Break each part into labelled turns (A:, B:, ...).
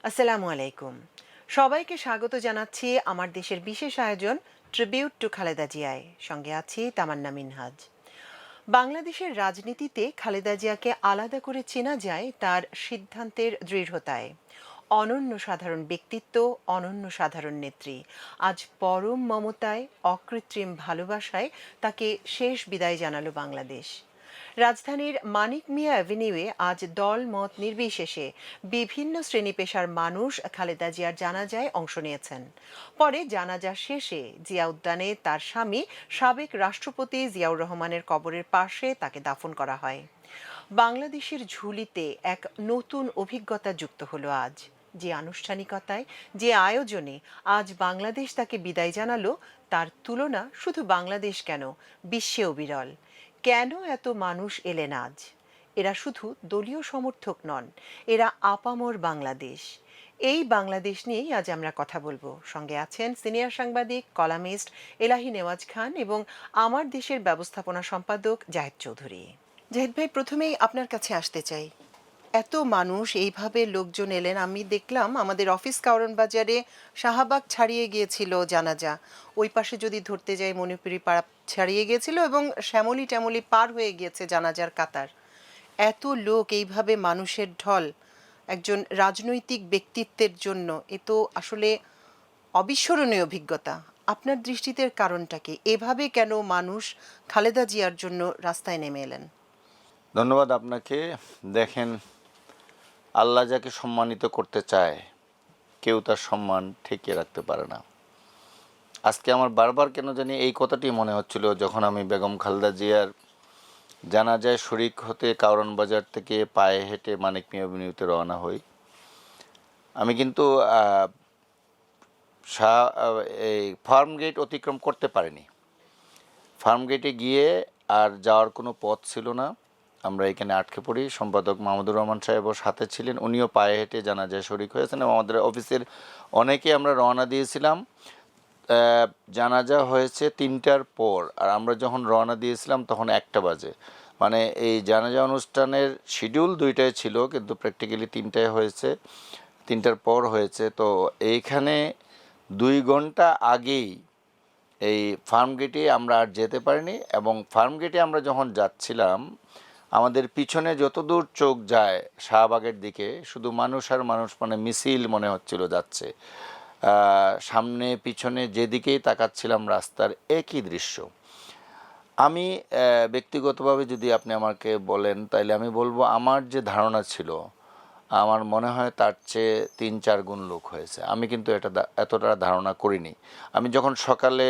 A: আসসালামু আলাইকুম। সবাইকে স্বাগত জানাচ্ছি আমার দেশের বিশেষ আয়োজন ট্রিবিউট টু খালেদা জিয়ায়। সঙ্গে আছি তামান্না মিনহাজ। বাংলাদেশের রাজনীতিতে খালেদা জিয়াকে আলাদা করে চেনা যায় তার সিদ্ধান্তের দৃঢ়তায়। অনন্য সাধারণ ব্যক্তিত্ব, অনন্য সাধারণ নেত্রী। আজ পরম মমতায়, অকৃত্রিম ভালোবাসায় তাকে শেষ বিদায় জানালো বাংলাদেশ। রাজধানীর মানিক মিয়া অ্যাভিনিউয়ে আজ দল মত নির্বিশেষে বিভিন্ন শ্রেণী পেশার মানুষ খালেদা জিয়ার জানাজায় অংশ নিয়েছেন। পরে জানাজা শেষে জিয়া উদ্যানে তার স্বামী সাবেক রাষ্ট্রপতি জিয়াউর রহমানের কবরের পাশে তাকে দাফন করা হয়। বাংলাদেশের ঝুলিতে এক নতুন অভিজ্ঞতা যুক্ত হলো আজ। যে আনুষ্ঠানিকতায়, যে আয়োজনে আজ বাংলাদেশ তাকে বিদায় জানালো, তার তুলনা শুধু বাংলাদেশ কেন, বিশ্বেও বিরল। কেন এত মানুষ এলেন আজ? এরা শুধু দলীয় সমর্থক নন, এরা আপামর বাংলাদেশ। এই বাংলাদেশ নিয়েই আজ আমরা কথা বলবো। সঙ্গে আছেন সিনিয়র সাংবাদিক, কলামিস্ট এলাহি নেওয়াজ খান এবং আমার দেশের ব্যবস্থাপনা সম্পাদক জাহেদ চৌধুরী। জাহিদ ভাই, প্রথমেই আপনার কাছে আসতে চাই। এত মানুষ, এইভাবে লোকজন এলেন, আমি দেখলাম আমাদের অফিস কারণ বাজারে শাহবাগ ছাড়িয়ে গিয়েছিল জানাজা। ওই পাশে যদি ধরতে যাই মণিপুরি পাড়া ছাড়িয়ে গিয়েছিল এবং শ্যামলী ট্যামলি পার হয়ে গিয়েছে জানাজার কাতার। এত লোক, এইভাবে মানুষের ঢল একজন রাজনৈতিক ব্যক্তিত্বের জন্য এ তো আসলে অবিস্মরণীয় অভিজ্ঞতা। আপনার দৃষ্টিতে এর কারণটা কি? এভাবে কেন মানুষ খালেদা জিয়ার জন্য রাস্তায় নেমে এলেন?
B: ধন্যবাদ আপনাকে। দেখেন, আল্লাহ যাকে সম্মানিত করতে চায় কেউ তার সম্মান ঠেকিয়ে রাখতে পারে না। আজকে আমার বারবার কেন জানি এই কথাটি মনে হচ্ছিল যখন আমি বেগম খালেদা জিয়ার জানাজায় শরিক হতে কারওয়ান বাজার থেকে পায়ে হেঁটে মানিক মিয়া এভিনিউতে রওনা হই। আমি কিন্তু এই ফার্ম গেট অতিক্রম করতে পারিনি। ফার্ম গেটে গিয়ে আর যাওয়ার কোনো পথ ছিল না। আমরা এখানে আটকে পড়ি। সম্পাদক মাহমুদুর রহমান সাহেবও সাথে ছিলেন, উনিও পায়ে হেঁটে জানাজায় শরিক হয়েছেন এবং আমাদের অফিসের অনেকে আমরা রওনা দিয়েছিলাম। জানাজা হয়েছে ৩টার পর, আর আমরা যখন রওনা দিয়েছিলাম তখন 1টা বাজে। মানে এই জানাজা অনুষ্ঠানের শিডিউল 2টায় ছিল, কিন্তু প্র্যাকটিক্যালি 3টায় হয়েছে, 3টার পর হয়েছে। তো এইখানে 2 ঘন্টা আগেই এই ফার্ম গেটে আমরা আর যেতে পারিনি এবং ফার্ম গেটে আমরা যখন যাচ্ছিলাম আমাদের পিছনে যতদূর চোখ যায় শাহবাগের দিকে শুধু মানুষ আর মানুষ, মানে মিছিল মনে হচ্ছিল যাচ্ছে। সামনে পিছনে যেদিকেই তাকাচ্ছিলাম রাস্তার একই দৃশ্য। আমি ব্যক্তিগতভাবে যদি আপনি আমাকে বলেন তাহলে আমি বলবো আমার যে ধারণা ছিল আমার মনে হয় তার চেয়ে 3-4 গুণ লোক হয়েছে। আমি কিন্তু এতটা ধারণা করিনি। আমি যখন সকালে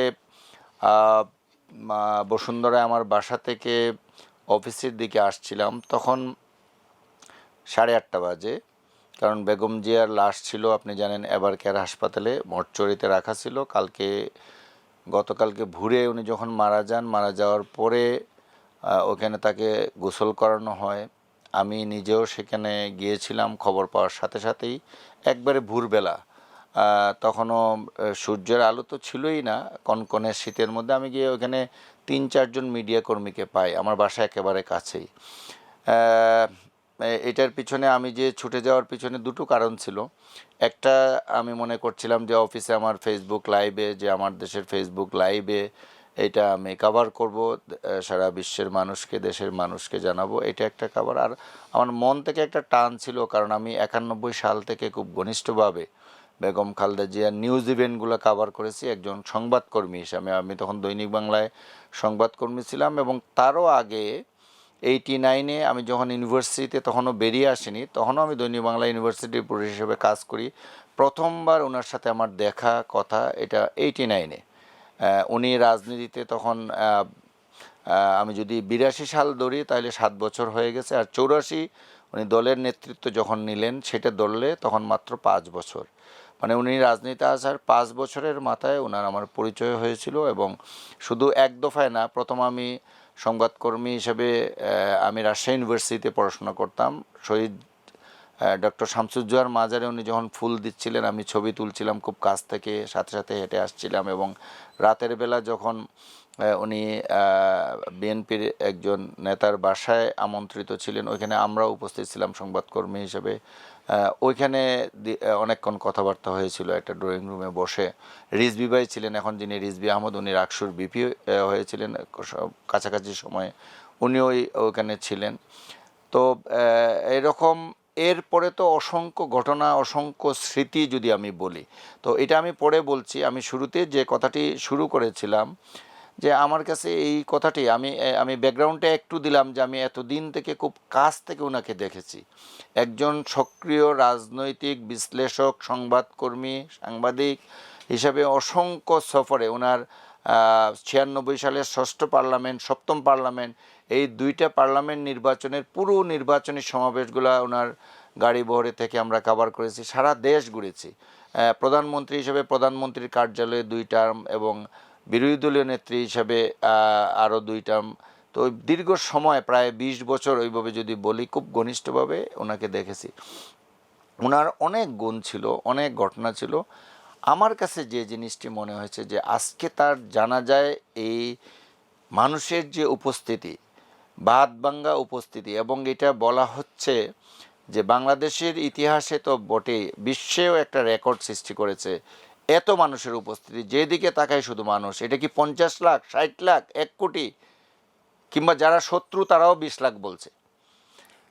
B: বসুন্ধরায় আমার বাসা থেকে অফিসের দিকে আসছিলাম তখন 8:30 বাজে। কারণ বেগম জিয়ার লাশ ছিল, আপনি জানেন, এভার কেয়ার হাসপাতালে মর্চরিতে রাখা ছিল। গতকালকে ভোরে উনি যখন মারা যান, মারা যাওয়ার পরে ওখানে তাকে গোসল করানো হয়। আমি নিজেও সেখানে গিয়েছিলাম খবর পাওয়ার সাথে সাথেই, একবারে ভোরবেলা। তখনও সূর্যের আলো তো ছিলই না, কনকনে শীতের মধ্যে আমি গিয়ে ওখানে 3-4 জন মিডিয়া কর্মীকে পাই, আমার বাসা একেবারে কাছেই। এটার পিছনে আমি যে ছুটে যাওয়ার পিছনে দুটো কারণ ছিল। একটা, আমি মনে করছিলাম যে অফিসে আমার ফেসবুক লাইভে, যে আমার দেশের ফেসবুক লাইভে এটা আমি কভার করব, সারা বিশ্বের মানুষকে, দেশের মানুষকে জানাবো, এটা একটা কভার। আর আমার মন থেকে একটা টান ছিল, কারণ আমি 91 সাল থেকে খুব ঘনিষ্ঠভাবে বেগম খালেদা জিয়ার নিউজ ইভেন্টগুলো কভার করেছি একজন সংবাদকর্মী হিসাবে। আমি তখন দৈনিক বাংলায় সংবাদকর্মী ছিলাম এবং তারও আগে 89-এ আমি যখন ইউনিভার্সিটিতে, তখনও বেরিয়ে আসিনি, তখনও আমি দৈনিক বাংলা ইউনিভার্সিটির পুরুষ হিসেবে কাজ করি। প্রথমবার ওনার সাথে আমার দেখা কথা এটা 89-এ। উনি রাজনীতিতে তখন, আমি যদি 82 সাল ধরি তাহলে 7 বছর হয়ে গেছে, আর 84 উনি দলের নেতৃত্ব যখন নিলেন সেটা ধরলে তখন মাত্র 5 বছর। মানে উনি রাজনীতিতে আসার 5 বছরের মাথায় ওনার আমার পরিচয় হয়েছিল। এবং শুধু এক দফায় না, প্রথম আমি সংবাদকর্মী হিসেবে আমি রাজশাহী ইউনিভার্সিটিতে পড়াশোনা করতাম। শহীদ ডক্টর শামসুজ্জোহার মাজারে উনি যখন ফুল দিচ্ছিলেন আমি ছবি তুলছিলাম খুব কাছ থেকে, সাথে সাথে হেঁটে আসছিলাম। এবং রাতের বেলা যখন উনি বিএনপির একজন নেতার বাসায় আমন্ত্রিত ছিলেন, ওইখানে আমরাও উপস্থিত ছিলাম সংবাদকর্মী হিসেবে। ওইখানে অনেকক্ষণ কথাবার্তা হয়েছিল একটা ড্রয়িং রুমে বসে। রিজভী ভাই ছিলেন, এখন যিনি রিজভী আহমদ, উনি রাকসুর বিপি হয়েছিলেন কাছাকাছি সময়ে, উনি ওইখানে ছিলেন। তো এরকম এরপরে তো অসংখ্য ঘটনা, অসংখ্য স্মৃতি যদি আমি বলি, তো এটা আমি পরে বলছি। আমি শুরুতে যে কথাটি শুরু করেছিলাম যে আমার কাছে এই কথাটি আমি ব্যাকগ্রাউন্ডে একটু দিলাম যে আমি এতদিন থেকে খুব কাছ থেকে ওনাকে দেখেছি। একজন সক্রিয় রাজনৈতিক বিশ্লেষক, সংবাদকর্মী, সাংবাদিক হিসাবে অসংখ্য সফরে ওনার 96 সালের ষষ্ঠ পার্লামেন্ট, সপ্তম পার্লামেন্ট, এই দুইটা পার্লামেন্ট নির্বাচনের পুরো নির্বাচনী সমাবেশগুলো ওনার গাড়ি বহরে থেকে আমরা কভার করেছি, সারা দেশ ঘুরেছি। প্রধানমন্ত্রী হিসেবে প্রধানমন্ত্রীর কার্যালয়ে 2 টার্ম এবং বিরোধী দলীয় নেত্রী হিসাবে আরও 2 টার্ম। তো দীর্ঘ সময় প্রায় 20 বছর ওইভাবে যদি বলি খুব ঘনিষ্ঠভাবে ওনাকে দেখেছি। ওনার অনেক গুণ ছিল, অনেক ঘটনা ছিল। আমার কাছে যে জিনিসটি মনে হয়েছে যে আজকে তার জানাজায় এই মানুষের যে উপস্থিতি, বাঁধভাঙ্গা উপস্থিতি, এবং এটা বলা হচ্ছে যে বাংলাদেশের ইতিহাসে তো বটেই, বিশ্বেও একটা রেকর্ড সৃষ্টি করেছে এত মানুষের উপস্থিতি। যেদিকে তাকায় শুধু মানুষ। এটা কি 50 লাখ, 60 লাখ, 1 কোটি, কিংবা যারা শত্রু তারাও 20 লাখ বলছে।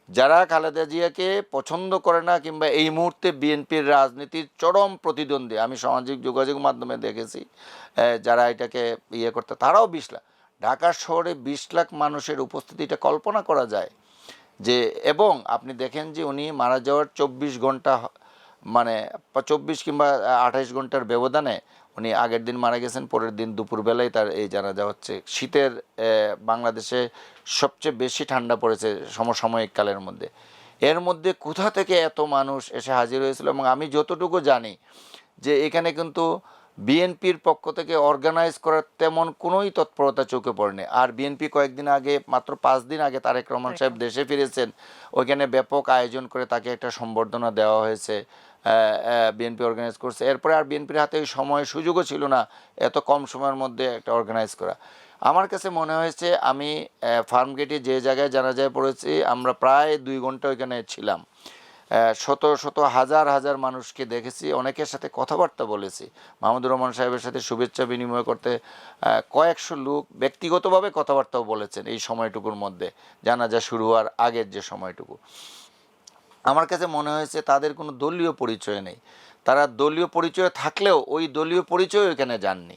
B: যারা খালেদা জিয়াকে পছন্দ করে না কিংবা এই মুহূর্তে বিএনপির রাজনীতির চরম প্রতিদ্বন্দ্বী, আমি সামাজিক যোগাযোগ মাধ্যমে দেখেছি যারা এটাকে করতে, তারাও 20 লাখ। ঢাকা শহরে 20 লাখ মানুষের উপস্থিতিটা কল্পনা করা যায় যে, এবং আপনি দেখেন যে উনি মারা যাওয়ার 24 ঘন্টা, মানে 24 কিংবা 28 ঘন্টার ব্যবধানে উনি আগের দিন মারা গেছেন, পরের দিন দুপুরবেলায় তার এই জানাজা হচ্ছে। শীতের বাংলাদেশে সবচেয়ে বেশি ঠান্ডা পড়েছে সমসাময়িক কালের মধ্যে। এর মধ্যে কোথা থেকে এত মানুষ এসে হাজির হয়েছিল, এবং আমি যতটুকু জানি যে এখানে কিন্তু বিএনপির পক্ষ থেকে অর্গানাইজ করার তেমন কোনোই তৎপরতা চোখে পড়েনি। আর বিএনপি কয়েকদিন আগে, মাত্র 5 দিন আগে তারেক রহমান সাহেব দেশে ফিরেছেন, ওইখানে ব্যাপক আয়োজন করে তাকে একটা সম্বর্ধনা দেওয়া হয়েছে, বিএনপি অর্গানাইজ করছে। এরপরে আর বিএনপির হাতে সময় সুযোগও ছিল না এত কম সময়ের মধ্যে একটা অর্গানাইজ করা। আমার কাছে মনে হয়েছে, আমি ফার্মগেটে যে জায়গায় জানাজায় পড়েছি, আমরা প্রায় 2 ঘন্টা ওইখানে ছিলাম। শত শত হাজার হাজার মানুষকে দেখেছি, অনেকের সাথে কথাবার্তা বলেছি। মাহমুদুর রহমান সাহেবের সাথে শুভেচ্ছা বিনিময় করতে কয়েকশো লোক ব্যক্তিগতভাবে কথাবার্তাও বলেছেন এই সময়টুকুর মধ্যে, জানাজা শুরু হওয়ার আগের যে সময়টুকু। আমার কাছে মনে হয়েছে তাদের কোনো দলীয় পরিচয় নেই। তারা দলীয় পরিচয় থাকলেও ওই দলীয় পরিচয় এখানে যাননি।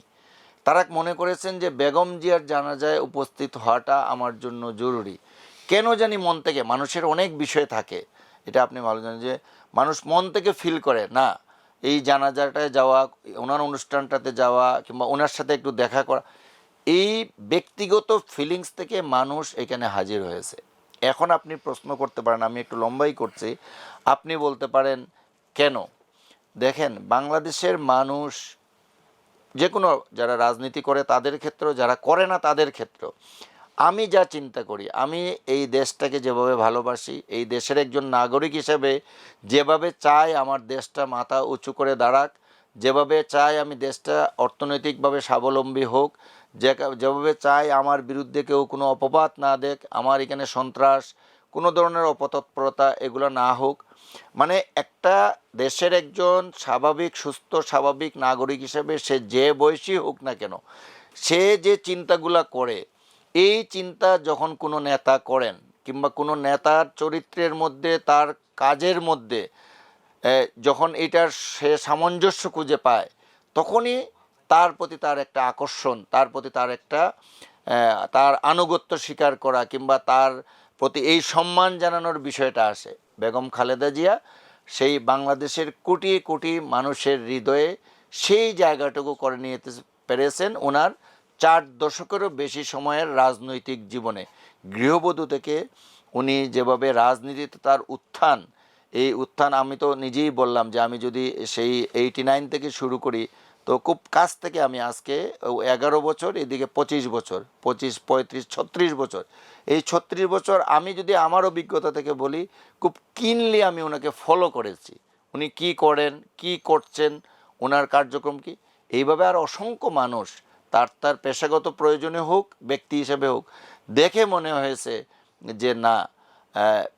B: তারা মনে করেছেন যে বেগম জিয়ার জানাজায় উপস্থিত হওয়াটা আমার জন্য জরুরি। কেন জানি মন থেকে, মানুষের অনেক বিষয় থাকে, এটা আপনি ভালো জানেন, যে মানুষ মন থেকে ফিল করে না এই জানাজাটায় যাওয়া, ওনার অনুষ্ঠানটাতে যাওয়া, কিংবা ওনার সাথে একটু দেখা করা, এই ব্যক্তিগত ফিলিংস থেকে মানুষ এখানে হাজির হয়েছে। এখন আপনি প্রশ্ন করতে পারেন, আমি একটু লম্বাই করছি, আপনি বলতে পারেন কেন? দেখেন, বাংলাদেশের মানুষ, যে কোনো যারা রাজনীতি করে তাদের ক্ষেত্রেও, যারা করে না তাদের ক্ষেত্রেও, আমি যা চিন্তা করি, আমি এই দেশটাকে যেভাবে ভালোবাসি, এই দেশের একজন নাগরিক হিসেবে যেভাবে চাই আমার দেশটা মাথা উঁচু করে দাঁড়াক, যেভাবে চাই আমি দেশটা অর্থনৈতিকভাবে স্বাবলম্বী হোক, যেভাবে চাই আমার বিরুদ্ধে কেউ কোনো অপবাদ না দেখ, আমার এখানে সন্ত্রাস, কোনো ধরনের অপতৎপরতা এগুলো না হোক, মানে একটা দেশের একজন স্বাভাবিক সুস্থ স্বাভাবিক নাগরিক হিসেবে সে যে বয়সী হোক না কেন, সে যে চিন্তাগুলো করে, এই চিন্তা যখন কোনো নেতা করেন, কিংবা কোনো নেতার চরিত্রের মধ্যে, তার কাজের মধ্যে যখন এটার সে সামঞ্জস্য খুঁজে পায়, তখনই তার প্রতি তার একটা আকর্ষণ, তার প্রতি তার একটা তার আনুগত্য স্বীকার করা, কিংবা তার প্রতি এই সম্মান জানানোর বিষয়টা আসে। বেগম খালেদা জিয়া সেই বাংলাদেশের কোটি কোটি মানুষের হৃদয়ে সেই জায়গাটুকু করে নিয়ে পেরেছেন ওনার 4 দশকেরও বেশি সময়ের রাজনৈতিক জীবনে। গৃহবধূ থেকে উনি যেভাবে রাজনীতিতে তার উত্থান, এই উত্থান আমি তো নিজেই বললাম যে আমি যদি সেই 89 থেকে শুরু করি, তো খুব কাছ থেকে আমি আজকে 11 বছর, এদিকে 25 বছর, 25, 35, 36 বছর, এই 36 বছর আমি যদি আমার অভিজ্ঞতা থেকে বলি, খুব কিনলি আমি ওনাকে ফলো করেছি। উনি কি করেন, কি করছেন, ওনার কার্যক্রম কি, এইভাবে আর অসংখ্য মানুষ তার পেশাগত প্রয়োজনে হোক, ব্যক্তি হিসেবে হোক, দেখে মনে হয়েছে যে না,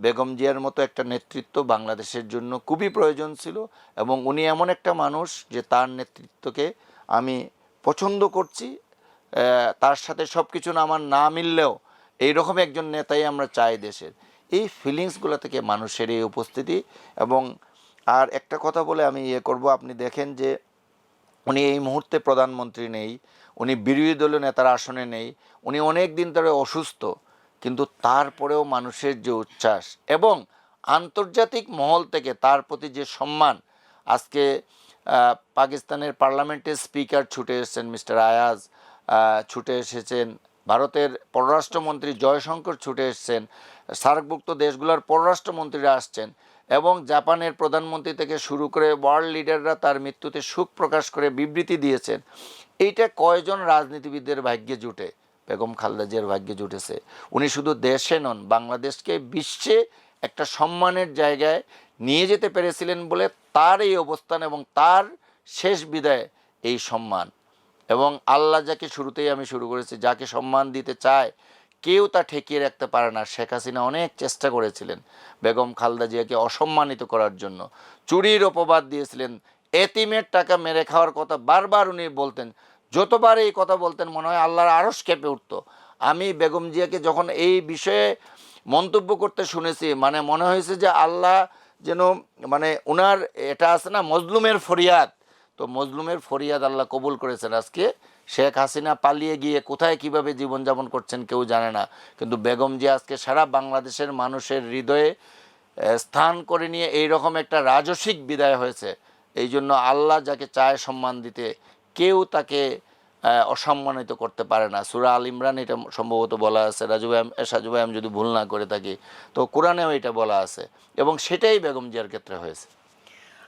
B: বেগম জিয়ার মতো একটা নেতৃত্ব বাংলাদেশের জন্য খুবই প্রয়োজন ছিল, এবং উনি এমন একটা মানুষ যে তার নেতৃত্বকে আমি পছন্দ করছি। তার সাথে সব কিছু আমার না মিললেও এইরকম একজন নেতাই আমরা চাই দেশের। এই ফিলিংসগুলো থেকে মানুষের এই উপস্থিতি। এবং আর একটা কথা বলে আমি করব, আপনি দেখেন যে উনি এই মুহূর্তে প্রধানমন্ত্রী নেই, উনি বিরোধী দলীয় নেতার আসনে নেই, উনি অনেক দিন ধরে অসুস্থ, কিন্তু তারপরেও মানুষের যে উচ্ছ্বাস এবং আন্তর্জাতিক মহল থেকে তার প্রতি যে সম্মান, আজকে পাকিস্তানের পার্লামেন্টের স্পিকার ছুটে এসেছেন মিস্টার আয়াজ, ছুটে এসেছেন ভারতের পররাষ্ট্রমন্ত্রী জয়শঙ্কর, ছুটে এসেছেন সার্কভুক্ত দেশগুলোর পররাষ্ট্রমন্ত্রীরা আসছেন, এবং জাপানের প্রধানমন্ত্রী থেকে শুরু করে ওয়ার্ল্ড লিডাররা তার মৃত্যুতে শোক প্রকাশ করে বিবৃতি দিয়েছেন। এইটা কয়জন রাজনীতিবিদদের ভাগ্যে জুটে? বেগম খালেদা জিয়ার ভাগ্যে জুটেছে। উনি শুধু দেশে নন, বাংলাদেশকে বিশ্বে একটা সম্মানের জায়গায় নিয়ে যেতে পেরেছিলেন বলে তার এই অবস্থান এবং তার শেষ বিদায় এই সম্মান। এবং আল্লাহ যাকে শুরুতেই আমি শুরু করেছি, যাকে সম্মান দিতে চায় কেউ তা ঠেকিয়ে রাখতে পারে না। শেখ হাসিনা অনেক চেষ্টা করেছিলেন বেগম খালেদা জিয়াকে অসম্মানিত করার জন্য, চুরির অপবাদ দিয়েছিলেন, এতিমের টাকা মেরে খাওয়ার কথা বারবার উনি বলতেন। যতবার এই কথা বলতেন মনে হয় আল্লাহর আরশ কেঁপে উঠত। আমি বেগম জিয়াকে যখন এই বিষয়ে মন্তব্য করতে শুনেছি, মানে মনে হয়েছে যে আল্লাহ যেন, মানে ওনার এটা আছে না মজলুমের ফরিয়াদ, তো মজলুমের ফরিয়াদ আল্লাহ কবুল করেছেন। আজকে শেখ হাসিনা পালিয়ে গিয়ে কোথায় কিভাবে জীবনযাপন করছেন কেউ জানে না, কিন্তু বেগম জিয়া আজকে সারা বাংলাদেশের মানুষের হৃদয়ে স্থান করে নিয়ে এই রকম একটা রাজসিক বিদায় হয়েছে। এই জন্য আল্লাহ যাকে চায় সম্মান দিতে, কেউ তাকে অসম্মানিত করতে পারে না। সূরা আল ইমরান এটা সম্ভবত বলা আছে, সাজু ভাই আমি যদি ভুল না করে থাকি, তো কোরআনেও এটা বলা আছে, এবং সেটাই বেগম জিয়ার ক্ষেত্রে হয়েছে।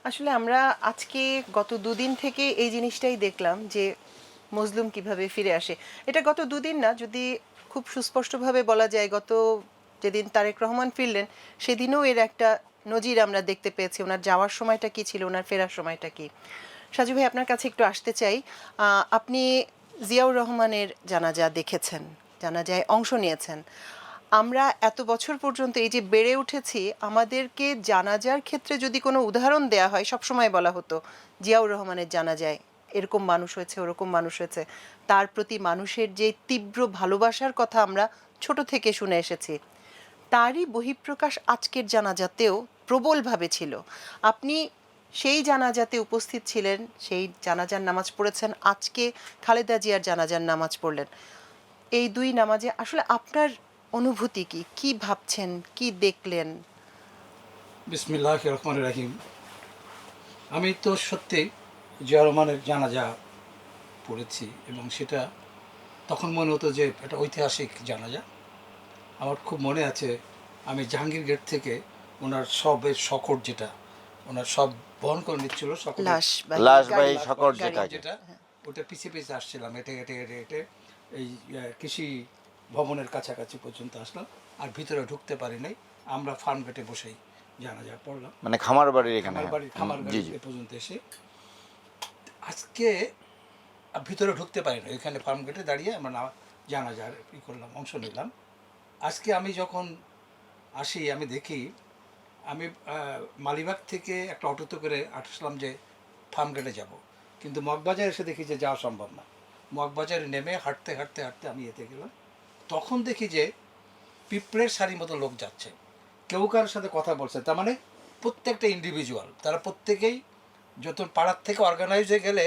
A: আসলে আমরা আজকে গত দুদিন থেকে এই জিনিসটাই দেখলাম যে মজলুম কিভাবে ফিরে আসে। এটা গত দুদিন না, যদি খুব সুস্পষ্টভাবে বলা যায়, গত যেদিন তারেক রহমান ফিরলেন সেদিনও এর একটা নজির আমরা দেখতে পেয়েছি। ওনার যাওয়ার সময়টা কি ছিল, ওনার ফেরার সময়টা কি। সাজু ভাই, আপনার কাছে একটু আসতে চাই। আপনি জিয়াউর রহমানের জানাজা দেখেছেন, জানাজায় অংশ নিয়েছেন। আমরা এত বছর পর্যন্ত এই যে বেড়ে উঠেছি, আমাদেরকে জানাজার ক্ষেত্রে যদি কোনো উদাহরণ দেয়া হয়, সবসময় বলা হতো জিয়াউর রহমানের জানাজায় এরকম মানুষ হয়েছে, ওরকম মানুষ হয়েছে। তার প্রতি মানুষের যে তীব্র ভালোবাসার কথা আমরা ছোট থেকে শুনে এসেছি, তারই বহিঃপ্রকাশ আজকের জানাজাতেও প্রবলভাবে ছিল। আপনি সেই জানাজাতে উপস্থিত ছিলেন, সেই জানাজার নামাজ পড়েছেন, আজকে খালেদা জিয়ার জানাজার নামাজ পড়লেন। এই দুই নামাজে আসলে আপনার অনুভূতি কি, কি ভাবছেন, কি দেখলেন?
C: বিসমিল্লাহির রহমানির রহিম। আমি তো সত্যি জিয়া রহমানের জানাজা পড়েছি, এবং সেটা তখন মনে হতো যে একটা ঐতিহাসিক জানাজা। আমার খুব মনে আছে, আমি জাহাঙ্গীর গেট থেকে ওনার সবের শকট, যেটা ওনার সব বহন করে নিচ্ছিল,
B: লাশবাহী শকট
C: যেটা, ওটা পিছিয়ে পিছিয়ে আসছিলাম, হেঁটে হেঁটে হেঁটে হেঁটে এই কৃষি ভবনের কাছাকাছি পর্যন্ত আসলাম, আর ভিতরে ঢুকতে পারি নাই। আমরা ফার্ম গেটে বসেই জানাজা পড়লাম,
B: মানে খামার বাড়ির এখানে,
C: খামার বাড়ি পর্যন্ত এসে আজকে ভিতরে ঢুকতে পারি না। এখানে ফার্ম গেটে দাঁড়িয়ে আমরা জানাজার করলাম, অংশ নিলাম। আজকে আমি যখন আসি, আমি দেখি, আমি মালিবাগ থেকে একটা অটোতে করে আসলাম যে ফার্ম গেটে যাব, কিন্তু মগবাজার এসে দেখি যে যাওয়া সম্ভব না। মগবাজারে নেমে হাঁটতে হাঁটতে হাঁটতে আমি এতে গেলাম, তখন দেখি যে পিঁপড়ের সারি মতো লোক যাচ্ছে, কেউ কারোর সাথে কথা বলছে। তার মানে প্রত্যেকটা ইন্ডিভিজুয়াল, তারা প্রত্যেকেই যত পাড়ার থেকে অর্গানাইজ হয়ে গেলে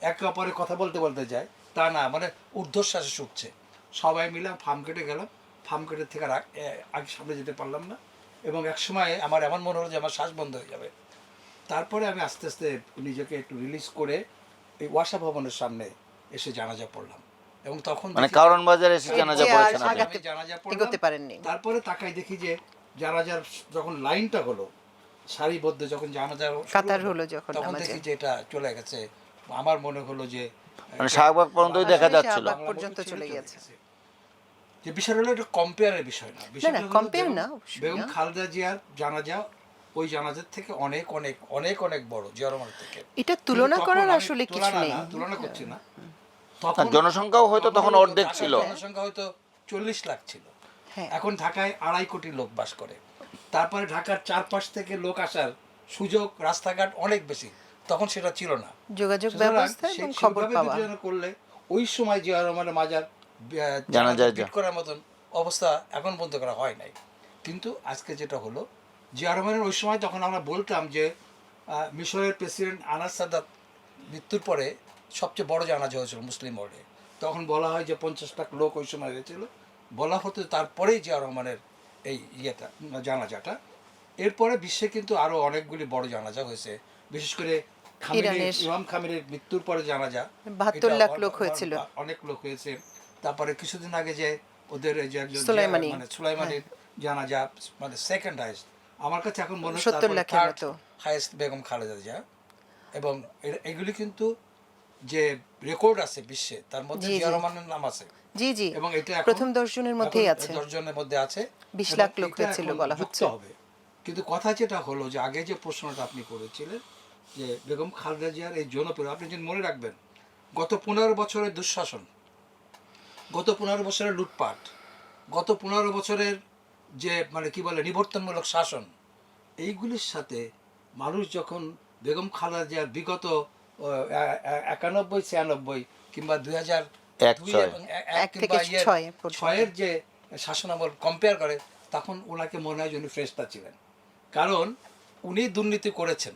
C: একে অপরের কথা বলতে বলতে যায়, তা না, মানে ঊর্ধ্বশ্বাসে শুকছে। সবাই মিলে ফার্ম গেটে গেলাম, ফার্ম গেটের থেকে আগে সামনে যেতে পারলাম না, এবং একসময় আমার এমন মনে হলো যে আমার শ্বাস বন্ধ হয়ে যাবে। তারপরে আমি আস্তে আস্তে নিজেকে একটু রিলিজ করে এই ওয়াসা ভবনের সামনে এসে জানাজা পড়লাম, এবং তখন
B: মানে কারণ বাজারে এসে জানাজা পড়েছেন
C: আমি জানাজা পড়লাম। তারপরে তাকাই দেখি যে জানাজার যখন লাইনটা হলো, সারিবদ্ধ যখন জানাজা
A: কাতার হলো, যখন
C: তখন দেখি যে এটা চলে গেছে। আমার মনে হলো যে
B: মানে শাহবাগ পর্যন্তই দেখা যাচ্ছিল,
A: পর্যন্ত চলে গেছে।
C: যে বিষয় হলো এটা কম্পেয়ারের বিষয় না, বিষয়টা
A: কম্পেয়ার না।
C: বেগম খালেদা জিয়ার জানাজা ওই জানাজার থেকে অনেক অনেক অনেক অনেক বড়, জিয়া রহমানের থেকে।
A: এটা তুলনা করার আসলে কিছু নেই,
C: তুলনা করছি না।
B: তখন জনসংখ্যাও হয়তো তখন অর্ধেক ছিল,
C: জনসংখ্যা হয়তো 40 লাখ ছিল। এখন ঢাকায় 2.5 কোটি লোক বাস করে। তারপরে ঢাকার চারপাশ থেকে লোক আসার সুযোগ, রাস্তাঘাট অনেক বেশি, তখন সেটা ছিল না।
A: যোগাযোগ
C: সুতরাং
A: ব্যবস্থা এবং খবর
C: সেইভাবে
A: পাওয়া।
C: বিবেচনা করলে ওই সময় জিয়া রহমানের মাজার
B: জানাজা
C: বিট করার মতন অবস্থা এখন পর্যন্ত করা হয় নাই। কিন্তু আজকে যেটা হলো, জিয়া রহমানের ওই সময় তখন আমরা বলতাম যে মিশরের প্রেসিডেন্ট আনাস সাদাত মৃত্যুর পরে সবচেয়ে বড় জানাজা হয়েছিল মুসলিম ওয়ার্ল্ডে। তখন বলা হয় যে 50 লাখ লোক ওই সময় হয়েছিল, বলা হতো তারপরেই জিয়া রহমানের এই জানাজাটা। এরপরে বিশ্বে কিন্তু আরও অনেকগুলি বড় জানাজা হয়েছে, বিশেষ করে
A: ইরানের
C: ইমাম খামেনির মৃত্যুর পরে জানাজা
A: 72
C: এটা
A: লাখ লোক হয়েছিল।
C: অনেক লোক হয়েছে। তারপরে কিছুদিন আগে যে ওদের এই যে একজন
A: সুলাইমানি,
C: মানে সুলাইমানির জানাজা, মানে সেকেন্ড হাইস্ট, আমার কাছে এখন মনে হয়
A: 70 লাখের মতো।
C: হাইয়েস্ট বেগম খালেদা জিয়া। এবং এগুলি কিন্তু যে রেকর্ড আছে বিশ্বে, তার মধ্যে
A: জি,
C: জিয়া
A: জি।
C: রহমানের নাম আছে।
A: জি জি,
C: এবং এটা এখন
A: প্রথম 10 জনের মধ্যেই আছে।
C: 10 জনের মধ্যে আছে।
A: 20
C: এবং
A: লাখ লোক
C: এটা
A: হয়েছিল
C: এখন
A: বলা
C: যুক্ত
A: হচ্ছে।
C: হবে। কিন্তু কথা যেটা হলো যে আগে যে প্রশ্নটা আপনি করেছিলেন যে বেগম খালেদা জিয়ার এই জনপ্রিয়, আপনি যদি মনে রাখবেন গত 15 বছরের দুঃশাসন, গত 15 বছরের লুটপাট, গত 15 বছরের যে মানে কি বলে নিবর্তনমূলক শাসন, এইগুলির সাথে মানুষ যখন বেগম খালেদা জিয়ার বিগত 91, 96 কিংবা 2002
B: ছয়।
C: এবং
A: এক থেকে ছয় পর্যন্ত।
C: 6-এর যে শাসনামল কম্পেয়ার করে, তখন ওনাকে মনে হয় যে উনি ফ্রেশটা ছিলেন। কারণ উনি দুর্নীতি করেছেন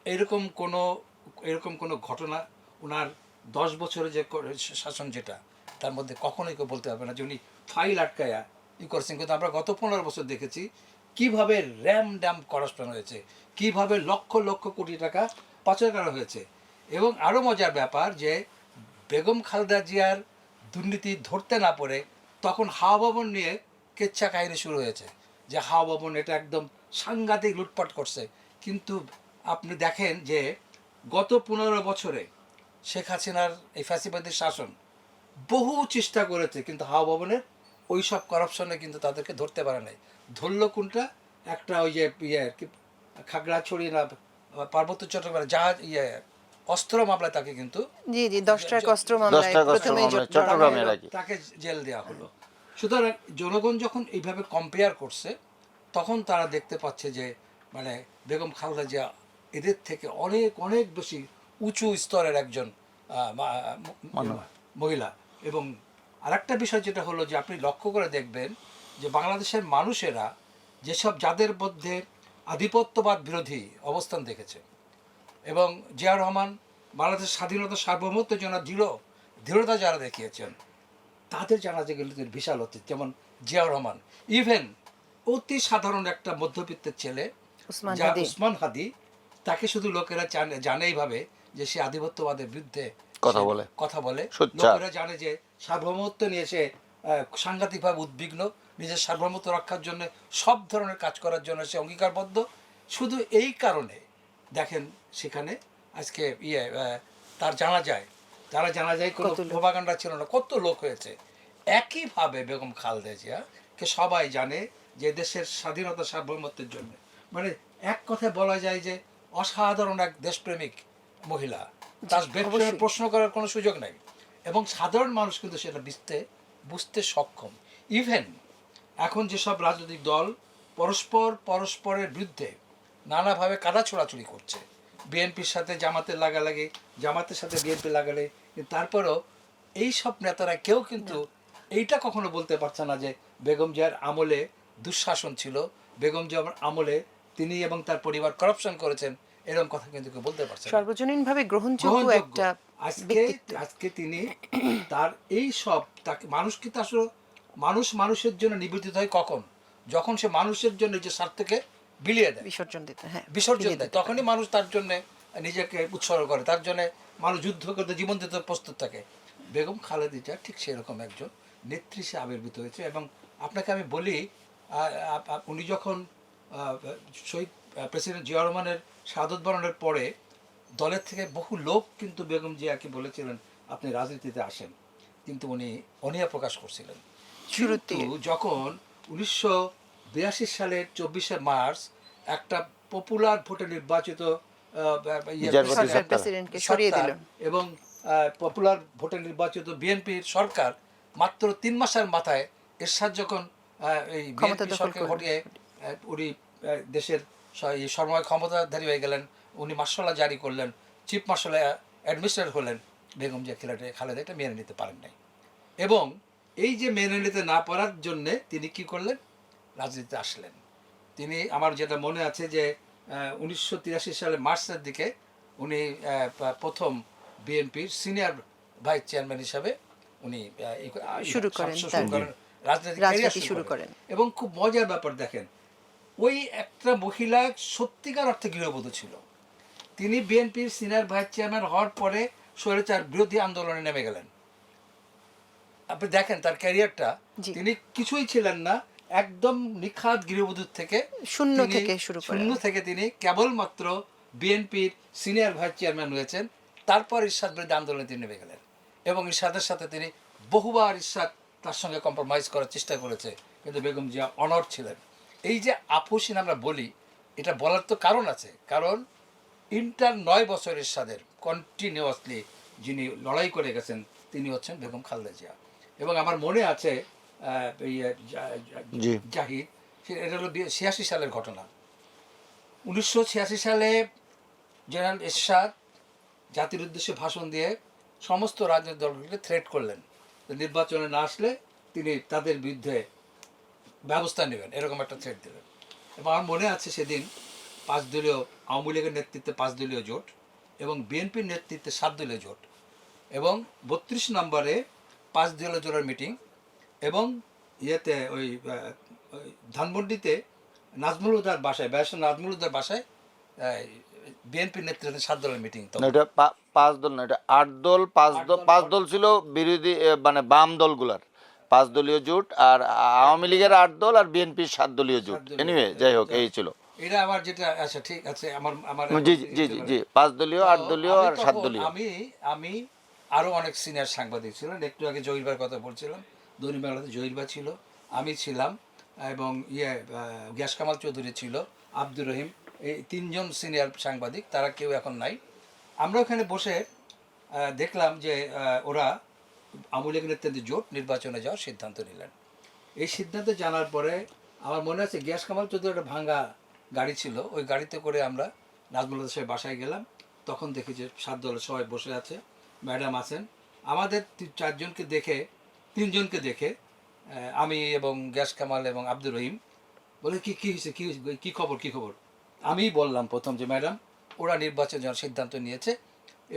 C: এরকম কোনো ঘটনা ওনার 10 বছরে যে শাসন যেটা, তার মধ্যে কখনোই কেউ বলতে পারবে না যে উনি ফাইল আটকায়া করেছেন। কিন্তু আমরা গত 15 বছর দেখেছি কিভাবে র্যাম ড্যাম করাপশন হয়েছে, কিভাবে লক্ষ লক্ষ কোটি টাকা পাচার করা হয়েছে। এবং আরও মজার ব্যাপার যে বেগম খালেদা জিয়ার দুর্নীতি ধরতে না পারে তখন হাওয়া ভবন নিয়ে কেচ্ছা কাহিনী শুরু হয়েছে, যে হাওয়া ভবন এটা একদম সাংঘাতিক লুটপাট করছে। কিন্তু আপনি দেখেন যে গত 15 বছরে শেখ হাসিনার এই ফ্যাসিবাদী শাসন বহু চেষ্টা করেছে, কিন্তু হাওয়া ভবনের ওই সব করাপশনে কিন্তু তাদেরকে ধরতে পারে নাই। ধরলো কোনটা, একটা ওই যে খাগড়াছড়ি না পার্বত্য চট্টগ্রাম জাহাজ অস্ত্র মামলায় তাকে কিন্তু
A: জি জি, 10 টাকা অস্ত্র মামলায়
B: 10 টাকা অস্ত্র
A: প্রথমেই
B: মামলায়
A: জড়ানো
B: চট্টগ্রামে
A: হলো।
B: রাখি।
C: তাকে জেল দেওয়া হলো। সুতরাং জনগণ যখন এইভাবে কম্পেয়ার করছে, তখন তারা দেখতে পাচ্ছে যে মানে বেগম খালেদা জিয়া এদের থেকে অনেক অনেক বেশি উঁচু স্তরের একজন মহিলা। এবং আরেকটা বিষয় যেটা হলো যে আপনি লক্ষ্য করে দেখবেন যে বাংলাদেশের মানুষেরা যেসব যাদের মধ্যে আধিপত্যবাদ বিরোধী অবস্থান দেখেছে, এবং জিয়া রহমান বাংলাদেশের স্বাধীনতা সার্বভৌমত্ব জন্য দৃঢ়তা যারা দেখিয়েছেন, তাদের জানাজাগুলো বিশাল হচ্ছে। যেমন জিয়া রহমান ইভেন অতি সাধারণ একটা মধ্যবিত্তের ছেলে
A: উসমান
C: যা
A: হাদি।
C: উসমান হাদি, তাকে শুধু লোকেরা জানে এইভাবে যে সে আধিপত্যবাদের বিরুদ্ধে কথা বলে।
B: সোচ্চার।
C: লোকেরা জানে যে সার্বভৌমত্ব নিয়ে সে সাংঘাতিকভাবে উদ্বিগ্ন, নিজের সার্বভৌমত্ব রক্ষার জন্য সব ধরনের কাজ করার জন্য সে অঙ্গীকারবদ্ধ। শুধু এই কারণে দেখেন সেখানে আজকে তার জানা যায় কোনো
A: কত লোক।
C: প্রোপাগান্ডা ছিল না, কত লোক হয়েছে। একইভাবে বেগম খালেদা জিয়াকে সবাই জানে যে দেশের স্বাধীনতা সার্বভৌমত্বের জন্য, মানে এক কথায় বলা যায় যে অসাধারণ এক দেশপ্রেমিক মহিলা। তার
A: অবশ্যই।
C: প্রশ্ন করার কোনো সুযোগ নাই। এবং সাধারণ মানুষ কিন্তু সেটা বুঝতে সক্ষম। ইভেন এখন যেসব রাজনৈতিক দল পরস্পরের বিরুদ্ধে নানাভাবে কাদা ছোড়াছুড়ি করছে, বিএনপির সাথে জামাতের লাগালাগি, জামাতের সাথে বিএনপি লাগালে, কিন্তু তারপরেও এই সব নেতারা কেউ কিন্তু এইটা কখনো বলতে পারছে না যে বেগম জিয়ার আমলে দুঃশাসন ছিল, বেগম জিয়ার আমলে তিনি এবং তার পরিবার করাপশন করেছেন, এরকম কথা কিন্তু কেউ বলতে পারছে না।
A: সর্বজনীনভাবে গ্রহণযোগ্য একটা ব্যক্তিত্ব।
C: আজকে তিনি তার এই সব তাকে মানুষ কিন্তু আসলে মানুষের জন্য নিবেদিত হয় কখন, যখন সে মানুষের জন্য যে স্বার্থকে বিলিয়ে দেয়,
A: বিসর্জন দিতে, হ্যাঁ,
C: বিসর্জন
A: বিলিয়ে
C: দেয়,
A: দিতে
C: তখনই মানুষ তার জন্য নিজেকে উৎসর্গ করে, তার জন্য মানুষ যুদ্ধ করতে জীবন দিতে প্রস্তুত থাকে। বেগম খালেদা জিয়া ঠিক সেরকম একজন নেত্রী সে আবির্ভূত হয়েছে। এবং আপনাকে আমি বলি, উনি যখন শহীদ প্রেসিডেন্ট জিয়া রহমানের শাহাদত বরণের পরে দলের থেকে বহু লোক কিন্তু বেগম জিয়াকে বলেছিলেন আপনি রাজনীতিতে আসেন, কিন্তু উনি অনীহা প্রকাশ করছিলেন।
A: শুরুতে।
C: কিন্তু যখন 1982 সালের 24শে মার্চ একটা পপুলার ভোটে নির্বাচিত
B: বিচারপতি
A: প্রেসিডেন্টকে সরিয়ে দিল,
C: এবং পপুলার ভোটে নির্বাচিত বিএনপির সরকার মাত্র 3 মাসের মাথায় এরশাদ যখন এই
A: ক্ষমতা
C: বিএনপি
A: দখল
C: সরকার
A: করলো।
C: হটিয়ে উনি দেশের সর্বময় ক্ষমতাধারী হয়ে গেলেন, উনি মার্শাল জারি করলেন, চিফ মার্শাল অ্যাডমিনিস্ট্রেটর হলেন, বেগম জিয়া খালেদা এটা মেনে নিতে পারেন নাই। এবং এই যে মেনে নিতে না পারার জন্যে তিনি কি করলেন, রাজনীতিতে আসলেন। তিনি, আমার যেটা মনে আছে যে 1983 সালে মার্চের দিকে উনি প্রথম বিএনপির সিনিয়র ভাইস চেয়ারম্যান হিসাবে উনি
A: শুরু করেন তার
C: রাজনীতি
A: রাজনীতি শুরু করেন।
C: এবং খুব মজার ব্যাপার দেখেন, ওই একটা মহিলা সত্যিকার অর্থে গৃহবধূ ছিল। তিনি বিএনপির সিনিয়র ভাইস চেয়ারম্যান হওয়ার পরে স্বৈরাচার বিরোধী আন্দোলনে নেমে গেলেন। আপনি দেখেন তার ক্যারিয়ারটা,
A: জি।
C: তিনি কিছুই ছিলেন না, একদম নিখাত গৃহবধূর থেকে
A: শূন্য
C: তিনি
A: থেকে শুরু করেন।
C: শূন্য থেকে তিনি কেবলমাত্র বিএনপির সিনিয়র ভাইস চেয়ারম্যান হয়েছেন। তারপর ইরশাদ বিরোধী আন্দোলনে তিনি নেমে গেলেন এবং ইরশাদের সাথে তিনি বহুবার ইরশাদ তার সঙ্গে কম্প্রোমাইজ করার চেষ্টা করেছে, কিন্তু বেগম জিয়া অনড় ছিলেন। এই যে আপোষহীন আমরা বলি, এটা বলার তো কারণ আছে, কারণ 9 বছর ইরশাদের কন্টিনিউয়াসলি যিনি লড়াই করে গেছেন তিনি হচ্ছেন বেগম খালেদা জিয়া। এবং আমার মনে আছে
B: জি।
C: জাহিদ, এটা হলো 86 সালের ঘটনা। 1986 সালে জেনারেল এরশাদ জাতির উদ্দেশ্যে ভাষণ দিয়ে সমস্ত রাজনৈতিক দলগুলিকে থ্রেট করলেন, নির্বাচনে না আসলে তিনি তাদের বিরুদ্ধে ব্যবস্থা নেবেন, এরকম একটা থ্রেট দিলেন। এবং আমার মনে আছে সেদিন 5 দলীয়, আওয়ামী লীগের নেতৃত্বে 5 দলীয় জোট এবং বিএনপির নেতৃত্বে 7 দলীয় জোট, এবং 32 নম্বরে 5 দলীয় জোটের মিটিং, এবং ইয়েতে ওই ধানমন্ডিতে নাজমুল হুদার বাসায়, ব্যারিস্টার নাজমুল হুদার বাসায় বিএনপির নেতৃত্বে 7 দলের মিটিং।
B: না, এটা 5 দল না, এটা 8 দল। 5 দল ছিল বিরোধী, মানে বাম দলগুলার 5 দলীয় জোট, আর আওয়ামী লীগের 8 দল, আর বিএনপির 7 দলীয় জোট। এনিওয়ে, যাই হোক, এই ছিল।
C: এটা আমার যেটা, আচ্ছা ঠিক আছে, আমার আমার
B: জি জি জি জি 5 দলীয়, 8 দলীয় আর 7 দলীয়।
C: আমি আরো অনেক সিনিয়র সাংবাদিক ছিলেন, একটু আগে জহিরবার কথা বলছিলাম, দৈনিক বাংলাতে জহিরবা ছিল, আমি ছিলাম, এবং গ্যাস কামাল চৌধুরী ছিল, আব্দুর রহিম, এই 3 জন সিনিয়র সাংবাদিক, তারা কেউ এখন নাই। আমরা ওখানে বসে দেখলাম যে ওরা আওয়ামী লীগের নেতৃত্বে জোট নির্বাচনে যাওয়ার সিদ্ধান্ত নিলেন। এই সিদ্ধান্ত জানার পরে আমার মনে আছে গ্যাস কামাল চৌধুরী একটা ভাঙ্গা গাড়ি ছিল, ওই গাড়িতে করে আমরা নাজমুল হুদা সাহেব বাসায় গেলাম। তখন দেখি যে 7 দলের সবাই বসে আছে, ম্যাডাম আছেন। আমাদের 4 জনকে দেখে, 3 জনকে দেখে আমি এবং গ্যাস কামাল এবং আব্দুর রহিম বলে, কি হয়েছে, কি খবর। আমি বললাম প্রথম যে ম্যাডাম, ওরা নির্বাচন যাওয়ার সিদ্ধান্ত নিয়েছে,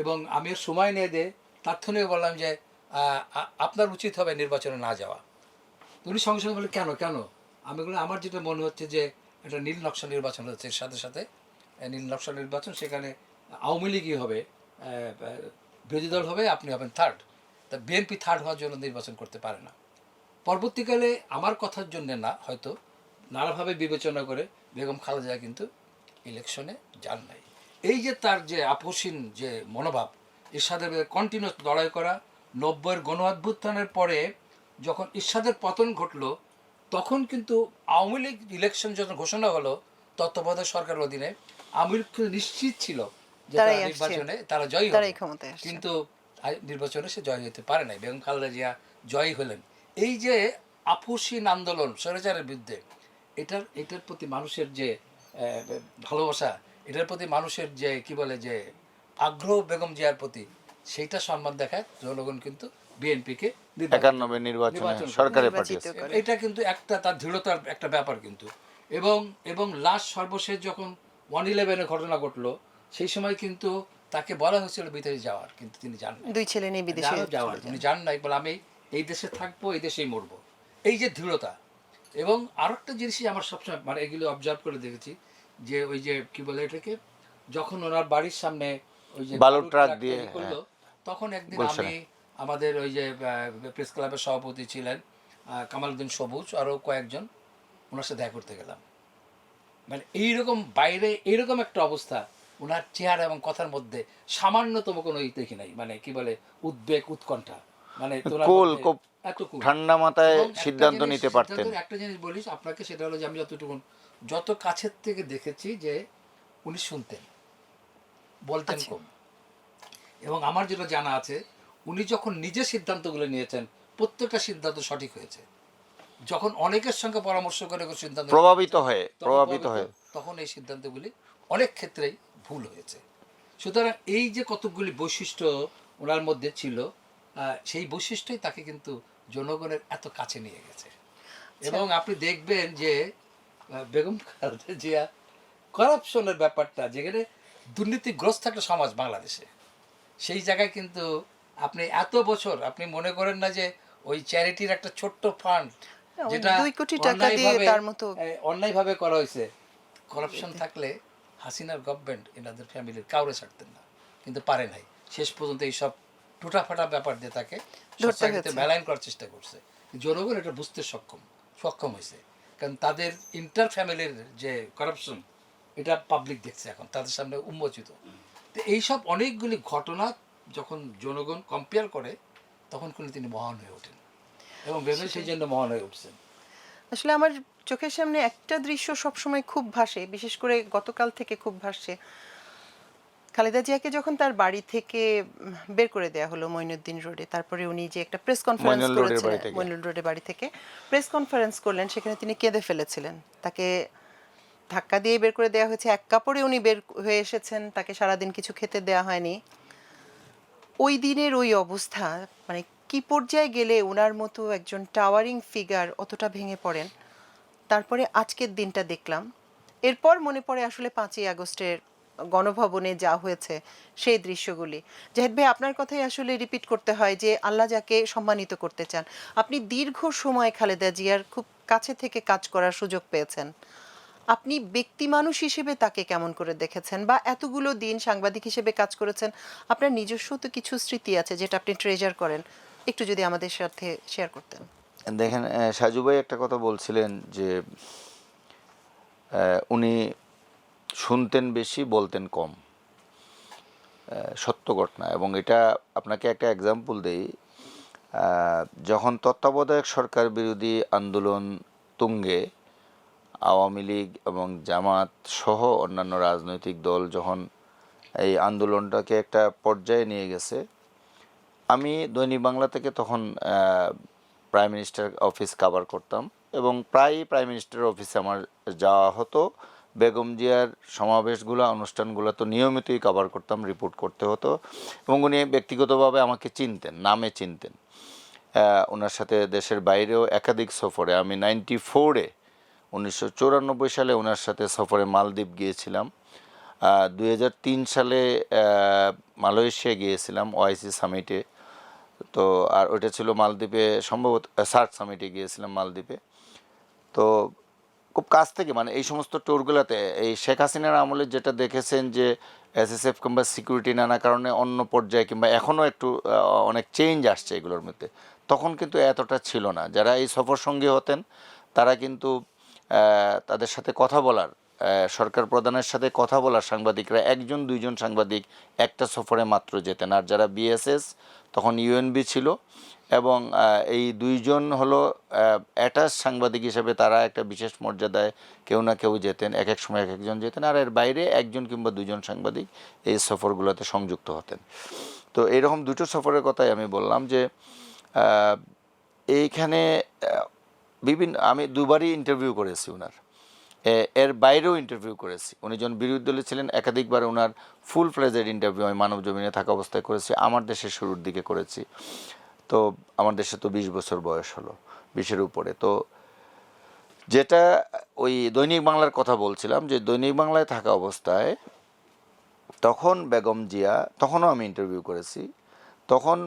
C: এবং আমি সময় নিয়ে দিয়ে তাৎক্ষণিক বললাম যে আপনার উচিত হবে নির্বাচনে না যাওয়া। উনি সঙ্গে সঙ্গে বলে, কেন? আমি বললাম, আমার যেটা মনে হচ্ছে যে একটা নীল নকশা নির্বাচন হচ্ছে, এর সাথে সাথে নীল নকশা নির্বাচন, সেখানে আওয়ামী লীগই হবে, বিরোধী দল হবে, আপনি হবেন থার্ড। তা বিএনপি থার্ড হওয়ার জন্য নির্বাচন করতে পারে না। পরবর্তীকালে আমার কথার জন্য না, হয়তো নানাভাবে বিবেচনা করে বেগম খালেদা কিন্তু ইলেকশনে যান নাই। এই যে তার যে আপোষহীন যে মনোভাব, এরশাদের কন্টিনিউয়াস লড়াই করা, 90-এর গণ অভ্যুত্থানের পরে যখন এরশাদের পতন ঘটলো, তখন কিন্তু আওয়ামী লীগ ইলেকশন যখন ঘোষণা হলো তত্ত্বাবধায়ক সরকারের অধীনে, আওয়ামী লীগ নিশ্চিত ছিল যে তারা নির্বাচনে তারা জয়ী হবে, কিন্তু নির্বাচনে সে জয় হতে পারে নাই। বেগম খালেদা জিয়া জয়ী হলেন। এই যে আপোষহীন আন্দোলন স্বৈরাচারের বিরুদ্ধে, এটার প্রতি মানুষের যে ভালোবাসা, এটার প্রতি মানুষের যে কি বলে যে আগ্রহ বেগম জিয়ার প্রতি, সেইটা সম্মান দেখায় জনগণ কিন্তু বিএনপিকে
B: 91 নির্বাচনে সরকারে পাঠিয়েছে।
C: এটা কিন্তু একটা তার দৃঢ়তার একটা ব্যাপার কিন্তু। এবং লাস্ট সর্বশেষ যখন 1/11-এর ঘটনা ঘটলো, সেই সময় কিন্তু তাকে বলা হয়েছিল বিদেশে যাওয়ার, কিন্তু তিনি যান না।
A: 2 ছেলে নিয়ে বিদেশে
C: যাওয়ার তিনি যান নাই, বলে আমি এই দেশে থাকবো, এই দেশেই মরবো। এই যে দৃঢ়তা। এবং আরেকটা জিনিসই আমার সবসময়, মানে এগুলো অবজার্ভ করে দেখেছি, যে ওই যে কি বলে এটাকে, যখন ওনার বাড়ির সামনে ওই যে
B: বালুর ট্রাক দিয়ে
C: করলো, তখন একদিন আমি, আমাদের ওই যে প্রেস ক্লাবের সভাপতি ছিলেন কামালউদ্দিন সবুজ, আরও কয়েকজন, ওনার সাথে দেখা করতে গেলাম। মানে এইরকম বাইরে এইরকম একটা অবস্থা, ওনার চেহারা এবং কথার মধ্যে সামান্যতম কোনো দেখি নাই, মানে কি বলে উদ্বেগ, উৎকণ্ঠা, মানে
B: ঠান্ডা মাথায় সিদ্ধান্ত নিতে পারতেন।
C: একটা জিনিস বলিস আপনাকে, সেটা হলো যে আমি যত কাছের থেকে দেখেছি যে উনি শুনতেন, বলতেন কম। এবং আমার যেটা জানা আছে, উনি যখন নিজে সিদ্ধান্তগুলো নিয়েছেন, প্রত্যেকটা সিদ্ধান্ত সঠিক হয়েছে। যখন অনেকের সঙ্গে পরামর্শ করে কোনো সিদ্ধান্ত
B: প্রভাবিত হয়ে
C: তখন
B: প্রভাবিত হয়ে
C: তখন এই সিদ্ধান্তগুলি অনেক ক্ষেত্রেই ভুল হয়েছে। সুতরাং এই যে কতকগুলি বৈশিষ্ট্য ওনার মধ্যে ছিল, সেই বৈশিষ্ট্যই তাকে কিন্তু জনগণের এত কাছে নিয়ে গেছে। এবং আপনি দেখবেন যে বেগম খালেদা জিয়া করাপশনের ব্যাপারটা, যেখানে দুর্নীতিগ্রস্ত একটা সমাজ বাংলাদেশে, সেই জায়গায় কিন্তু আপনি এত বছর আপনি মনে করেন না যে ওই চ্যারিটির একটা ছোট্ট ফান্ড
A: ওই
C: যেটা
A: 2 কোটি টাকা দিয়ে তার মতো
C: অন্যায়ভাবে করা হয়েছে, করাপশন থাকলে হাসিনার গভর্নমেন্ট এনাদের ফ্যামিলির কাউরে ছাড়তেন না, কিন্তু পারে নাই। শেষ পর্যন্ত এইসব টুটাফাটা ব্যাপার দিয়ে তাকে
A: ধরতে
C: সোসাইটিতে
A: হয়েছে।
C: মেলাইন করার চেষ্টা করছে। জনগণ এটা বুঝতে সক্ষম হয়েছে, কারণ তাদের ইন্টার ফ্যামিলির যে করাপশন, এটা পাবলিক দেখছে, এখন তাদের সামনে উন্মোচিত। তো এইসব অনেকগুলি ঘটনা যখন জনগণ কম্পেয়ার করে, তখন কিন্তু তিনি মহান হয়ে ওঠেন, এবং বেগম সেই জন্য মহান হয়ে উঠছেন।
A: আসলে আমার চোখের সামনে একটা দৃশ্য সবসময় খুব ভাসে, বিশেষ করে গতকাল থেকে খুব ভাসছে। খালেদা জিয়াকে যখন তার বাড়ি থেকে বের করে দেয়া হলো মঈনুদ্দিন রোডে, তারপরে উনি যে একটা প্রেস কনফারেন্স
B: মইনুল রোডের
A: করেছিলেন,
B: বাড়ি থেকে।
A: মঈনুল রোডের বাড়ি থেকে প্রেস কনফারেন্স করলেন, সেখানে তিনি কেঁদে ফেলেছিলেন। তাকে ধাক্কা দিয়ে বের করে দেওয়া হয়েছে, এক কাপড়ে উনি বের হয়ে এসেছেন, তাকে সারাদিন কিছু খেতে দেওয়া হয়নি। ওই দিনের ওই অবস্থা, মানে কি পর্যায়ে গেলে ওনার মতো একজন টাওয়ারিং ফিগার অতটা ভেঙে পড়েন। তারপরে আজকের দিনটা দেখলাম, এরপর মনে পড়ে আসলে 5ই আগস্টের গণভবনে যা হয়েছে সেই দৃশ্যগুলি। জাহিদ ভাই, আপনার কথাই আসলে রিপিট করতে হয় যে আল্লাহ যাকে সম্মানিত করতে চান। আপনি দীর্ঘ সময় খালেদা জিয়ার খুব কাছে থেকে কাজ করার সুযোগ পেয়েছেন। আপনি ব্যক্তি মানুষ হিসেবে তাকে কেমন করে দেখেছেন, বা এতগুলো দিন সাংবাদিক হিসেবে কাজ করেছেন, আপনার নিজস্ব তো কিছু স্মৃতি আছে যেটা আপনি ট্রেজার করেন, একটু যদি আমাদের সাথে শেয়ার করতেন।
B: দেখেন, সাজু ভাই একটা কথা বলছিলেন যে উনি শুনতেন বেশি, বলতেন কম। সত্য ঘটনা। এবং এটা আপনাকে একটা এক্সাম্পল দেই। যখন তত্ত্বাবধায়ক সরকার বিরোধী আন্দোলন তুঙ্গে, আওয়ামী লীগ এবং জামাত সহ অন্যান্য রাজনৈতিক দল যখন এই আন্দোলনটাকে একটা পর্যায়ে নিয়ে গেছে, আমি দৈনিক বাংলা থেকে তখন প্রাইম মিনিস্টার অফিস কভার করতাম, এবং প্রায়ই প্রাইম মিনিস্টার অফিসে আমার যাওয়া হতো। বেগম জিয়ার সমাবেশগুলো, অনুষ্ঠানগুলো তো নিয়মিতই কভার করতাম, রিপোর্ট করতে হতো। এবং উনি ব্যক্তিগতভাবে আমাকে চিনতেন, নামে চিনতেন। ওনার সাথে দেশের বাইরেও একাধিক সফরে, আমি 94-এ 1994 সালে ওনার সাথে সফরে মালদ্বীপ গিয়েছিলাম। 2003 সালে মালয়েশিয়া গিয়েছিলাম ওআইসি সামিটে। তো আর ওইটা ছিল মালদ্বীপে, সম্ভবত সার্ক সামিটে গিয়েছিলাম মালদ্বীপে। তো খুব কাছ থেকে, মানে এই সমস্ত ট্যুরগুলোতে এই শেখ হাসিনার আমলে যেটা দেখেছেন যে এসএসএফ কিংবা সিকিউরিটি নানা কারণে অন্য পর্যায়ে, কিংবা এখনও একটু অনেক চেঞ্জ আসছে এগুলোর মধ্যে, তখন কিন্তু এতটা ছিল না। যারা এই সফর সঙ্গী হতেন তারা কিন্তু তাদের সাথে কথা বলার, সরকার প্রধানের সাথে কথা বলার সাংবাদিকরা 1-2 সাংবাদিক একটা সফরে মাত্র যেতেন। আর যারা বিএসএস, তখন ইউএনবি ছিল, এবং এই 2 হলো অ্যাটাচ সাংবাদিক হিসেবে, তারা একটা বিশেষ মর্যাদায় কেউ না কেউ যেতেন, এক এক সময় এক একজন যেতেন। আর এর বাইরে 1 কিংবা 2 সাংবাদিক এই সফরগুলোতে সংযুক্ত হতেন। তো এরকম 2 সফরের কথাই আমি বললাম যে এইখানে আমি 2বারই ইন্টারভিউ করেছি ওনার, এর বাইরেও ইন্টারভিউ করেছি। উনি যখন বিরোধী দলে ছিলেন একাধিকবার ওনার ফুল ফ্লেজেড ইন্টারভিউ আমি মানব জমিনে থাকা অবস্থায় করেছি, আমার দেশের শুরুর দিকে করেছি। তো আমার দেশে তো 20 বছর বয়স হলো, 20-এর উপরে। তো যেটা ওই দৈনিক বাংলার কথা বলছিলাম, যে দৈনিক বাংলায় থাকা অবস্থায় তখন বেগম জিয়া, তখনও আমি ইন্টারভিউ করেছি। তখন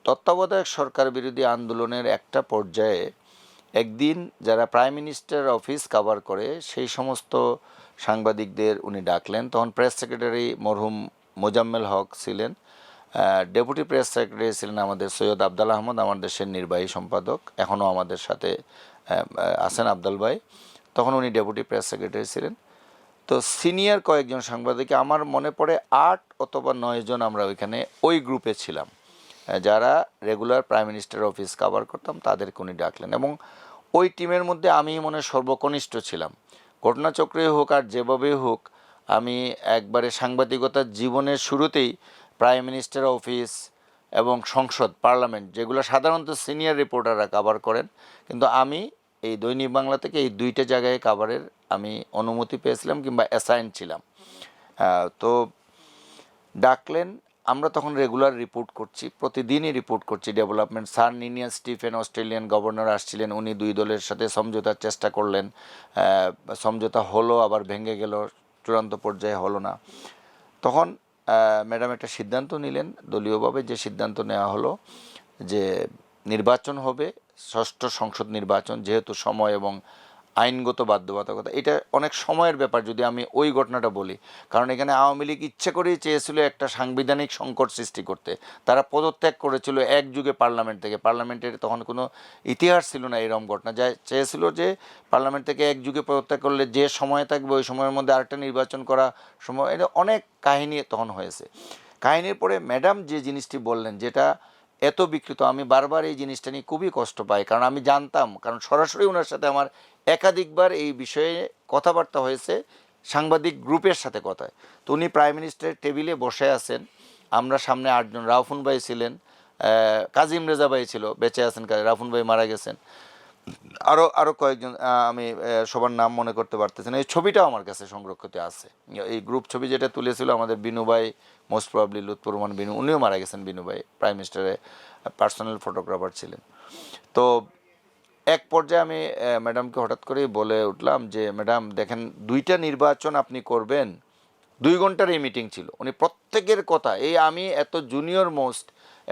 B: তত্ত্বাবধায়ক সরকার বিরোধী আন্দোলনের একটা পর্যায়ে একদিন যারা প্রাইম মিনিস্টার অফিস কভার করে সেই সমস্ত সাংবাদিকদের উনি ডাকলেন। তখন প্রেস সেক্রেটারি মরহুম মোজাম্মেল হক ছিলেন, ডেপুটি প্রেস সেক্রেটারি ছিলেন আমাদের সৈয়দ আবদাল আহমদ, আমার দেশের নির্বাহী সম্পাদক, এখনও আমাদের সাথে আছেন আবদাল ভাই। তখন উনি ডেপুটি প্রেস সেক্রেটারি ছিলেন। তো সিনিয়র কয়েকজন সাংবাদিক, আমার মনে পড়ে 8 অথবা 9 জন আমরা ওইখানে ওই গ্রুপে ছিলাম, যারা regular prime minister office cover করতাম, তাদেরকে উনি ডাকলেন। এবং ওই টিমের মধ্যে আমি মনে সর্বকনিষ্ঠ ছিলাম। ঘটনাচক্রে হোক আর যেভাবেই হোক, আমি একবারে সাংবাদিকতার জীবনের শুরুতেই প্রাইম মিনিস্টার অফিস এবং সংসদ পার্লামেন্ট যেগুলো সাধারণত সিনিয়র রিপোর্টাররা কভার করেন, কিন্তু আমি এই দৈনিক বাংলা থেকে এই দুইটা জায়গায় কভারের আমি অনুমতি পেয়েছিলাম কিংবা অ্যাসাইন ছিলাম। তো ডাকলেন, আমরা তখন রেগুলার রিপোর্ট করছি, প্রতিদিনই রিপোর্ট করছি development. Sir Ninian Stephen Australian governor আসছিলেন, উনি দুই দলের সাথে সমঝোতার চেষ্টা করলেন, সমঝোতা হলো আবার ভেঙে গেল, চূড়ান্ত পর্যায়ে হলো না। তখন ম্যাডাম একটা সিদ্ধান্ত নিলেন, দলীয়ভাবে যে সিদ্ধান্ত নেওয়া হলো যে নির্বাচন হবে, ষষ্ঠ সংসদ নির্বাচন, যেহেতু সময় এবং আইনগত বাধ্যবাধকতা, এটা অনেক সময়ের ব্যাপার যদি আমি ওই ঘটনাটা বলি। কারণ এখানে আওয়ামী লীগ ইচ্ছে করেই চেয়েছিল একটা সাংবিধানিক সংকট সৃষ্টি করতে। তারা পদত্যাগ করেছিল এক যুগে পার্লামেন্ট থেকে, পার্লামেন্টের তখন কোনো ইতিহাস ছিল না এরকম ঘটনা, যা চেয়েছিল যে পার্লামেন্ট থেকে এক যুগে পদত্যাগ করলে যে সময় থাকবে ওই সময়ের মধ্যে আরেকটা নির্বাচন করা সময়, এটা অনেক কাহিনী তখন হয়েছে। কাহিনীর পরে ম্যাডাম যে জিনিসটি বললেন, যেটা এত বিকৃত, আমি বারবার এই জিনিসটা নিয়ে খুবই কষ্ট পাই, কারণ আমি জানতাম, কারণ সরাসরি ওনার সাথে আমার একাধিকবার এই বিষয়ে কথাবার্তা হয়েছে, সাংবাদিক গ্রুপের সাথে কথায়। তো উনি প্রাইম মিনিস্টারের টেবিলে বসে আছেন, আমরা সামনে 8 জন, রাউফুন ভাই ছিলেন, কাজিম রেজা ভাই ছিল, বেঁচে আছেন, রাউফুন ভাই মারা গেছেন, আরও কয়েকজন, আমি সবার নাম মনে করতে পারতেছি না। এই ছবিটাও আমার কাছে সংরক্ষিত আছে, এই গ্রুপ ছবি যেটা তুলেছিল আমাদের বিনু ভাই, মোস্ট প্রবাবলি লুৎফর রহমান বিনু, উনিও মারা গেছেন। বিনু ভাই প্রাইম মিনিস্টারের পার্সোনাল ফটোগ্রাফার ছিলেন। তো এক পর্যায়ে আমি ম্যাডামকে হঠাৎ করেই বলে উঠলাম যে ম্যাডাম দেখেন, 2টা নির্বাচন আপনি করবেন, 2 ঘন্টার এই মিটিং ছিল, উনি প্রত্যেকের কথা, এই আমি এত জুনিয়র মোস্ট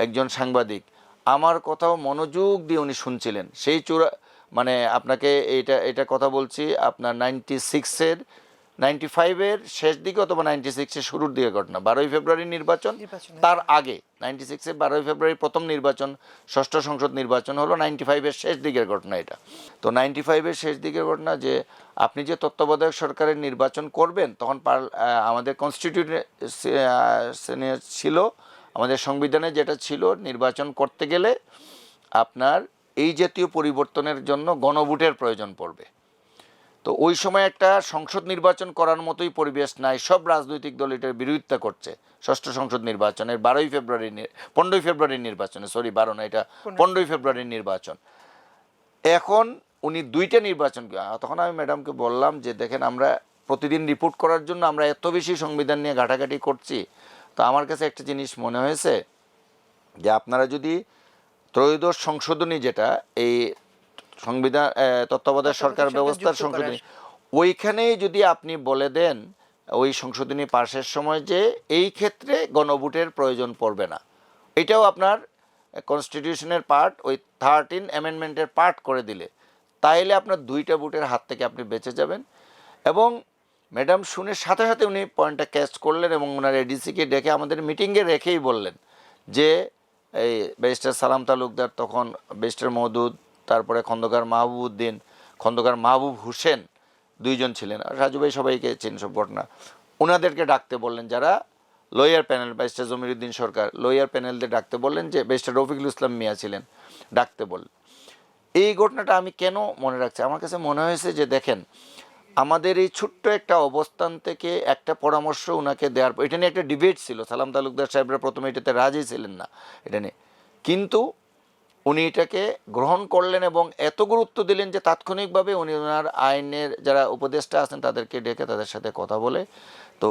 B: একজন সাংবাদিক, আমার কথাও মনোযোগ দিয়ে উনি শুনছিলেন। সেই মানে আপনাকে এটা কথা বলছি আপনার 95-এর শেষ দিকে অথবা 96-এর শুরুর দিকে ঘটনা। 12ই ফেব্রুয়ারি নির্বাচন, তার আগে 96-এর 12ই ফেব্রুয়ারি প্রথম নির্বাচন, ষষ্ঠ সংসদ নির্বাচন হলো, 95-এর শেষ দিকের ঘটনা এটা। তো 95-এর শেষ দিকের ঘটনা যে আপনি যে তত্ত্বাবধায়ক সরকারের নির্বাচন করবেন, তখন আমাদের কনস্টিটিউশনে ছিল, আমাদের সংবিধানে যেটা ছিল, নির্বাচন করতে গেলে আপনার এই জাতীয় পরিবর্তনের জন্য গণভোটের প্রয়োজন পড়বে। তো ওই সময় একটা সংসদ নির্বাচন করার মতোই পরিবেশ নাই, সব রাজনৈতিক দল এটার বিরোধিতা করছে। ষষ্ঠ সংসদ নির্বাচনের 15ই ফেব্রুয়ারির নির্বাচনে, সরি 12 না, এটা 15ই ফেব্রুয়ারির নির্বাচন। এখন উনি 2টা নির্বাচন, তখন আমি ম্যাডামকে বললাম যে দেখেন, আমরা প্রতিদিন রিপোর্ট করার জন্য আমরা এত বেশি সংবিধান নিয়ে ঘাটাঘাটি করছি, তো আমার কাছে একটা জিনিস মনে হয়েছে যে আপনারা যদি ত্রয়োদশ সংশোধনী, যেটা এই সংবিধান তত্ত্বাবধায়ক সরকার ব্যবস্থার সংশোধনী, ওইখানেই যদি আপনি বলে দেন ওই সংশোধনী পাশের সময় যে এই ক্ষেত্রে গণভোটের প্রয়োজন পড়বে না, এটাও আপনার কনস্টিটিউশনের পার্ট, ওই 13 অ্যামেন্ডমেন্টের পার্ট করে দিলে, তাইলে আপনার 2টা ভোটের হাত থেকে আপনি বেঁচে যাবেন। এবং ম্যাডাম শুনে সাথে সাথে উনি পয়েন্টটা ক্যাচ করলেন এবং ওনার এডিসিকে ডেকে আমাদের মিটিংয়ে রেখেই বললেন যে এই ব্যারিস্টার সালাম তালুকদার, তখন ব্যারিস্টার মওদুদ, তারপরে খন্দকার মাহবুবউদ্দিন, খন্দকার মাহবুব হোসেন, 2 জন ছিলেন, আর রাজু ভাই সবাইকে চেন সব ঘটনা, ওনাদেরকে ডাকতে বললেন, যারা লয়ার প্যানেল, ব্যারিস্টার জমিরুদ্দিন সরকার, লয়ার প্যানেলদের ডাকতে বললেন, যে ব্যারিস্টার রফিকুল ইসলাম মিয়া ছিলেন, ডাকতে বললেন। এই ঘটনাটা আমি কেন মনে রাখছি, আমার কাছে মনে হয়েছে যে দেখেন, আমাদের এই ছোট্ট একটা অবস্থান থেকে একটা পরামর্শ ওনাকে দেওয়ার, এটা নিয়ে একটা ডিবেট ছিল, সালাম তালুকদার সাহেবরা প্রথমে এটাতে রাজি ছিলেন না এটা নিয়ে, কিন্তু উনি এটাকে গ্রহণ করলেন এবং এত গুরুত্ব দিলেন যে তাৎক্ষণিকভাবে উনি ওনার আইনের যারা উপদেষ্টা আছেন তাদেরকে ডেকে তাদের সাথে কথা বলে, তো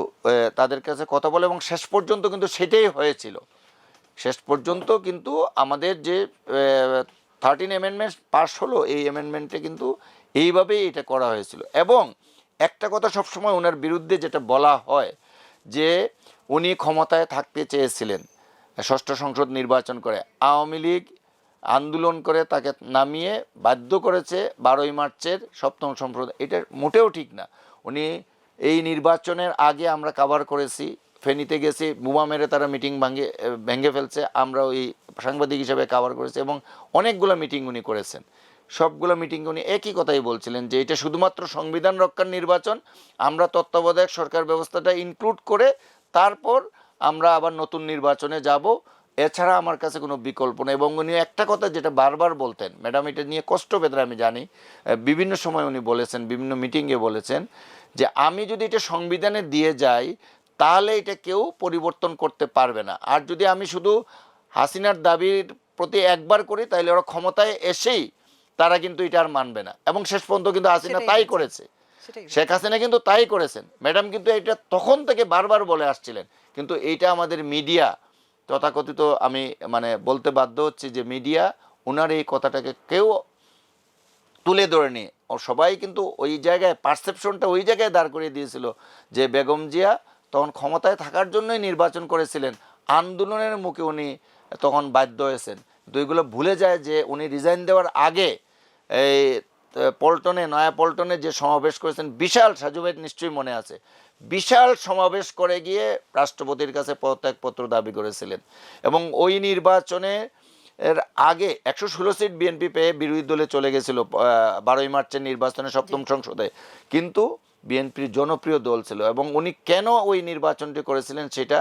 B: তাদের কাছে কথা বলে, এবং শেষ পর্যন্ত কিন্তু সেটাই হয়েছিল। শেষ পর্যন্ত কিন্তু আমাদের যে 13 অ্যামেন্ডমেন্ট পাস হলো, এই অ্যামেন্ডমেন্টে কিন্তু এইভাবেই এটা করা হয়েছিল। এবং একটা কথা সবসময় ওনার বিরুদ্ধে যেটা বলা হয় যে উনি ক্ষমতায় থাকতে চেয়েছিলেন ষষ্ঠ সংসদ নির্বাচন করে, আওয়ামী লীগ আন্দোলন করে তাকে নামিয়ে বাধ্য করেছে 12ই মার্চের সপ্তম সংসদ, এটা মোটেও ঠিক না। উনি এই নির্বাচনের আগে আমরা কভার করেছি, ফেনীতে গেছি, বোমা মেরে তারা মিটিং ভেঙে ফেলছে, আমরা ওই সাংবাদিক হিসেবে কভার করেছি, এবং অনেকগুলো মিটিং উনি করেছেন। সবগুলো মিটিং উনি একই কথাই বলছিলেন যে এটা শুধুমাত্র সংবিধান রক্ষার নির্বাচন, আমরা তত্ত্বাবধায়ক সরকার ব্যবস্থাটা ইনক্লুড করে তারপর আমরা আবার নতুন নির্বাচনে যাব, এছাড়া আমার কাছে কোনো বিকল্প নেই। এবং উনি একটা কথা যেটা বারবার বলতেন, ম্যাডাম এটা নিয়ে কষ্ট পেতেন আমি জানি, বিভিন্ন সময় উনি বলেছেন, বিভিন্ন মিটিংয়ে বলেছেন যে আমি যদি এটা সংবিধানে দিয়ে যাই তাহলে এটা কেউ পরিবর্তন করতে পারবে না, আর যদি আমি শুধু হাসিনার দাবির প্রতি একবার করি, তাইলে ওরা ক্ষমতায় এসেই তারা কিন্তু এটা আর মানবে না, এবং শেষ পর্যন্ত কিন্তু হাসিনা
A: সেটাই
B: তাই
A: হয়েছে।
B: করেছে।
A: সেটাই
B: শেখ হাসিনা কিন্তু তাই করেছেন, ম্যাডাম কিন্তু এটা তখন থেকে বারবার বলে আসছিলেন, কিন্তু এইটা আমাদের মিডিয়া তথাকথিত, আমি মানে বলতে বাধ্য হচ্ছি যে মিডিয়া ওনার এই কথাটাকে কেউ তুলে ধরেনি। ও সবাই কিন্তু ওই জায়গায় পারসেপশনটা ওই জায়গায় দাঁড় করিয়ে দিয়েছিল যে বেগম জিয়া তখন ক্ষমতায় থাকার জন্যই নির্বাচন করেছিলেন, আন্দোলনের মুখে উনি তখন বাধ্য হয়েছেন। তো এগুলো ভুলে যায় যে উনি রিজাইন দেওয়ার আগে এই পল্টনে, নয়া পল্টনে যে সমাবেশ করেছেন, বিশাল, সাজু ভাই নিশ্চয়ই মনে আছে, বিশাল সমাবেশ করে গিয়ে রাষ্ট্রপতির কাছে পদত্যাগপত্র দাবি করেছিলেন। এবং ওই নির্বাচনে এর আগে 116 সিট বিএনপি পেয়ে বিরোধী দলে চলে গেছিল 12ই মার্চের নির্বাচনে সপ্তম সংসদে, কিন্তু বিএনপির জনপ্রিয় দল ছিল। এবং উনি কেন ওই নির্বাচনটি করেছিলেন সেটা